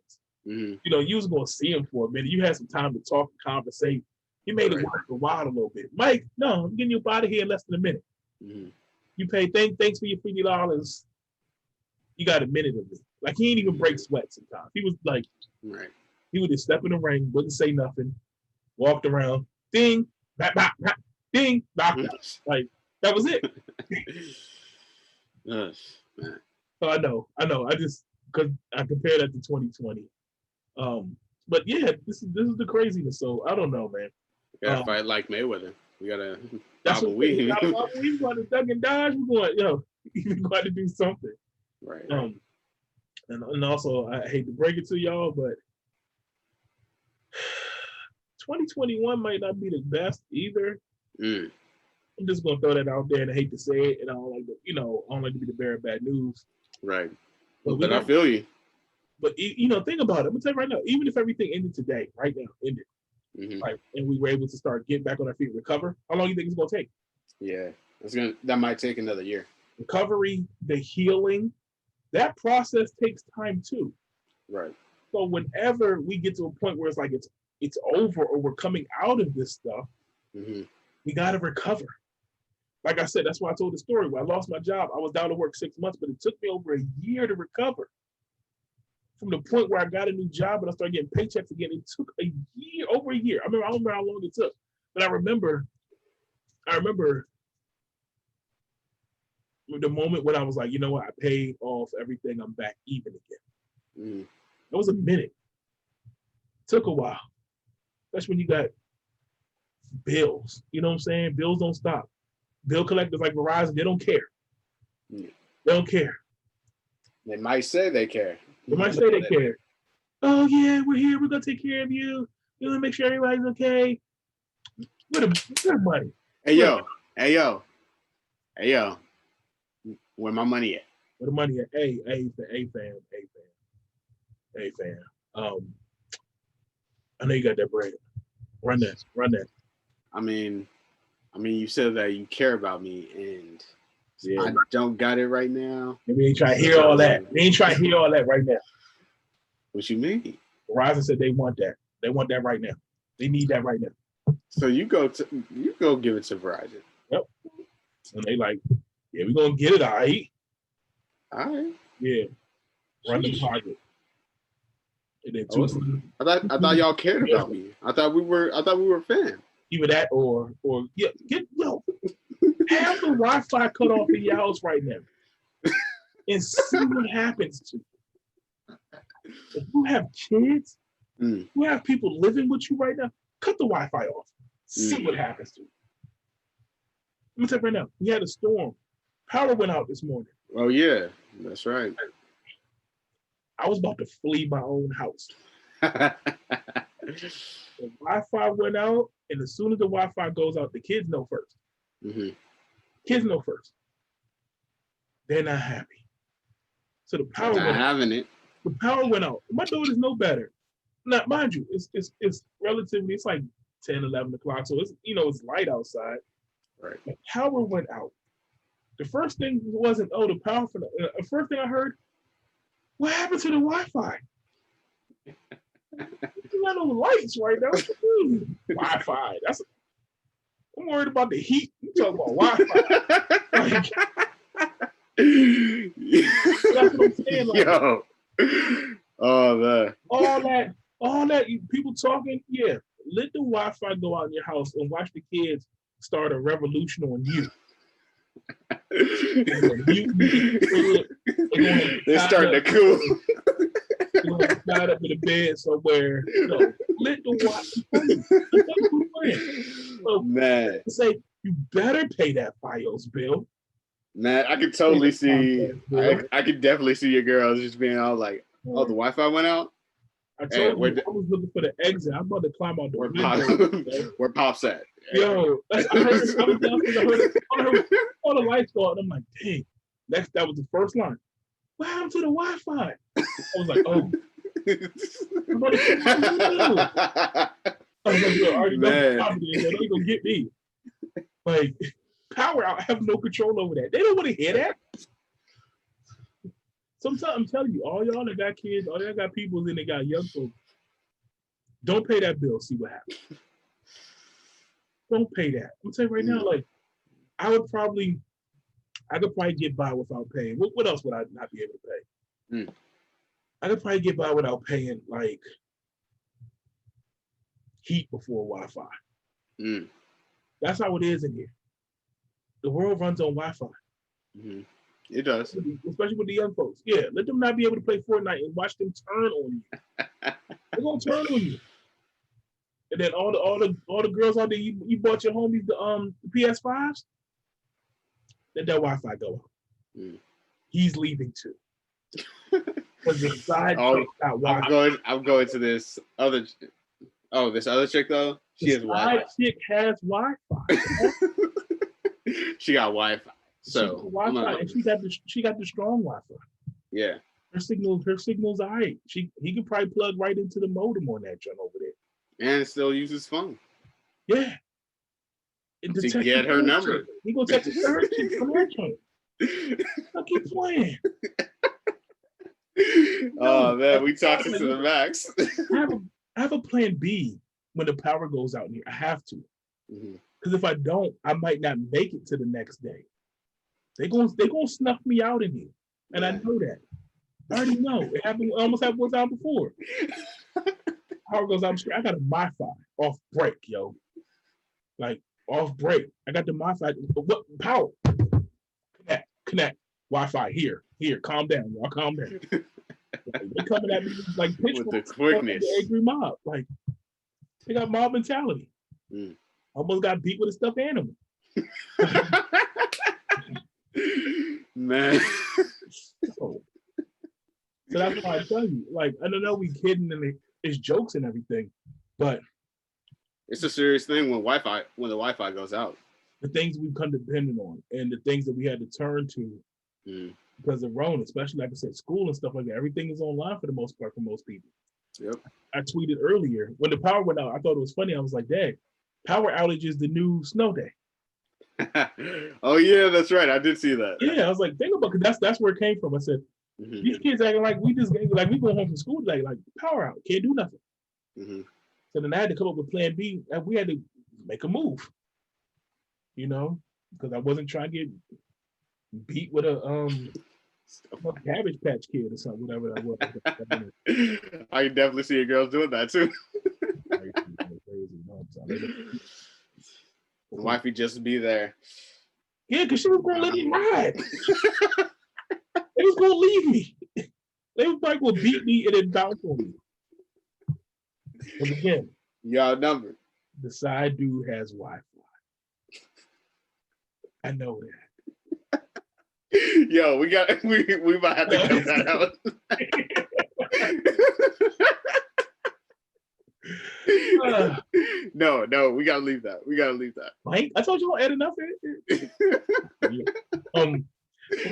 You was gonna see him for a minute. You had some time to talk and conversate. He made it work for a while a little bit. Mike, no, I'm getting you out of here in less than a minute. You pay thanks for your $50. You got a minute of it. Like, he ain't even break sweat sometimes. He was like, he would just step in the ring, wouldn't say nothing, walked around, ding, bap, bap, bap, ding, knocked out. Like, that was it. So I know. I just, because I compared that to 2020. But yeah, this is the craziness. So I don't know, man. We gotta fight like Mayweather. We gotta. That's what we got. We're going to duck and dodge. We're going to do something. Right. And also, I hate to break it to y'all, but 2021 might not be the best either. I'm just gonna throw that out there, and I hate to say it, and I don't like to, I don't like to be the bearer of bad news. Right. But I feel you. But you know, think about it. I'm gonna tell you right now. Even if everything ended today, right now, ended, like, and we were able to start getting back on our feet, and recover. How long do you think it's gonna take? Yeah, that might take another year. Recovery, the healing, that process takes time too. Right. So whenever we get to a point where it's like it's over or we're coming out of this stuff, we gotta recover. Like I said, that's why I told the story. When I lost my job, I was down to work 6 months, but it took me over a year to recover. From the point where I got a new job and I started getting paychecks again, it took a year, over a year. I don't remember how long it took, but I remember the moment when I was like, you know what, I paid off everything, I'm back even again. It was a minute. Took a while. That's when you got bills. You know what I'm saying? Bills don't stop. Bill collectors like Verizon, they don't care. They don't care. They might say they care. They might say they care. Oh yeah, we're here. We're gonna take care of you. We're gonna make sure everybody's okay. Where the money? Hey yo. Where my money at? Where the money at? Hey fam. I know you got that bread. Run that. I mean, you said that you care about me, and I don't got it right now. We ain't trying to hear all that. We ain't trying to hear all that right now. What you mean? Verizon said they want that. They want that right now. They need that right now. So you go give it to Verizon. Yep. And they like, yeah, we're gonna get it, all right. All right. Yeah. Run the target. And then I thought y'all cared about me. I thought we were fans. Either that or have the Wi-Fi cut off in your house right now and see what happens to you. If you have kids, you have people living with you right now, cut the Wi-Fi off. See what happens to you. Let me tell you right now, we had a storm. Power went out this morning. Oh yeah, that's right. I was about to flee my own house. The Wi-Fi went out, and as soon as the Wi-Fi goes out, the kids know first. Kids know first. They're not happy. So the power went out. The power went out. My daughters know better. Now, mind you, it's relatively, it's like 10, 11 o'clock, so it's light outside. Right. The power went out. The first thing wasn't, the power for the first thing I heard, what happened to the Wi-Fi? There's not no lights right now. Wi-Fi. I'm worried about the heat. You talking about Wi-Fi? That's what I'm saying. Like, yo. All that people talking, yeah. Let the Wi-Fi go out in your house and watch the kids start a revolution on you. They're starting to cool. They're going to slide up in the bed somewhere. Let the Wi-Fi Man. say, you better pay that FiOS bill. Man, I could totally see. I could definitely see your girls just being all like, "Oh, the Wi-Fi went out." I told you I was looking for the exit. I'm about to climb out the window. Where Pop's at? Yo, I heard all the lights go out. And I'm like, dang. That was the first line. What happened to the Wi-Fi? I was like, oh. I was like, yo, I already know they're gonna get me. Like, power out. I have no control over that. They don't want to hear that. Sometimes I'm telling you, all y'all that got kids, all y'all got people, and they got young folks. Don't pay that bill. See what happens. Don't pay that. I'm telling you right now, like, I could probably get by without paying. What else would I not be able to pay? I could probably get by without paying like heat before Wi-Fi. That's how it is in here. The world runs on Wi-Fi. It does, especially with the young folks. Yeah, let them not be able to play Fortnite and watch them turn on you. They're gonna turn on you. And then all the girls out there, you bought your homies the PS5s. Let that Wi-Fi go out. He's leaving too. Because the side I'm going to this other. Oh, this other chick though. She has Wi-Fi. Chick has Wi-Fi. She got Wi-Fi. So Wi-Fi, and she got the strong Wi-Fi. Yeah. Her signal's all right. He can probably plug right into the modem on that joint over there. And still use his phone. Yeah. To get her number. He gonna text her from her joint. I keep playing. Oh man, we toxic to the max. I have a plan B when the power goes out in here. I have to. Because if I don't, I might not make it to the next day. They gonna snuff me out in here. And I know that. I already know. It happened almost happened one time before. Power goes out. I got a Wi-Fi off break, yo. Like off break. I got the Wi-Fi. What power? Connect. Wi-Fi here. Calm down, y'all. Calm down. Like, they coming at me like pitch with the quickness. The angry mob. Like they got mob mentality. Almost got beat with a stuffed animal. Man. So that's why I tell you, like, I don't know, we kidding and it's jokes and everything, but it's a serious thing when the Wi-Fi goes out. The things we've come dependent on and the things that we had to turn to because of Rona, especially like I said, school and stuff like that. Everything is online for the most part for most people. Yep. I tweeted earlier when the power went out. I thought it was funny. I was like, "Dad, power outage is the new snow day." Oh yeah, that's right. I did see that. Yeah, I was like, think about it. That's where it came from. I said, these kids acting like we going home from school today, like power out, can't do nothing. So then I had to come up with Plan B, and we had to make a move. You know, because I wasn't trying to get beat with a Cabbage Patch Kid or something, whatever that was. I can definitely see your girls doing that too. The wifey just be there. Yeah, because she was going to let me ride. They was going to leave me. They was probably going to beat me and then bounce on me. But again, y'all number. The side dude has Wi-Fi. I know that. Yo, we might have to cut that out. No, we gotta leave that. Mike, I told you I'll add enough in it.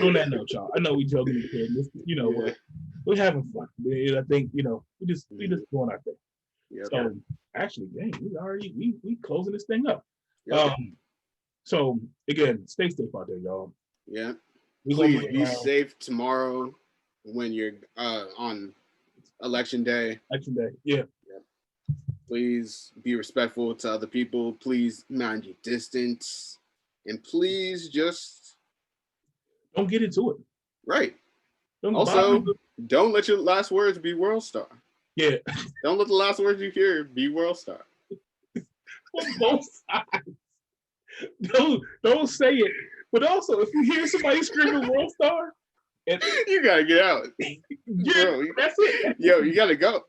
On that note, y'all, I know we joking and kidding. You know what? We're having fun. I think we just doing our thing. Yep. So actually, dang, we closing this thing up. Yep. So again, stay safe out there, y'all. Yeah. Please be safe tomorrow when you're on election day. Yeah. Please be respectful to other people. Please mind your distance, and please just don't get into it. Right. Don't let your last words be World Star. Yeah. Don't let the last words you hear be World Star. On both sides. Don't say it. But also, if you hear somebody screaming World Star, you gotta get out. Bro, that's it. Yo, you gotta go.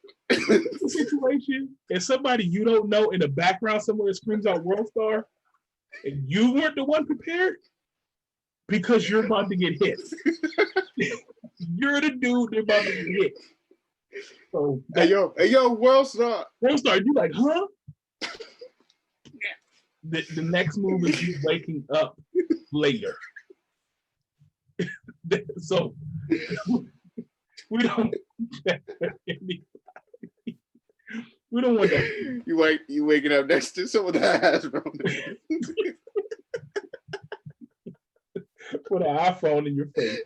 Situation, and somebody you don't know in the background somewhere screams out World Star, and you weren't the one prepared because you're about to get hit. You're the dude they're about to get hit. So hey yo, World Star. You like, huh? The next move is you waking up later. So we don't want that. You waking up next to someone that has phone. Put an iPhone in your face.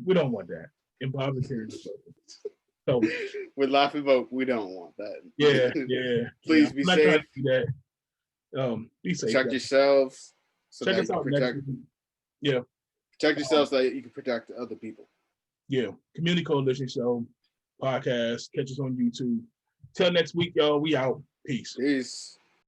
We don't want that. Involuntary. So with Laughing Vote, we don't want that. Yeah. Please be safe. Be safe. Protect yourselves. So check us out next week. Yeah. Protect yourselves so that you can protect other people. Yeah. Community Coalition Show podcast. Catch us on YouTube. Till next week, y'all. We out. Peace.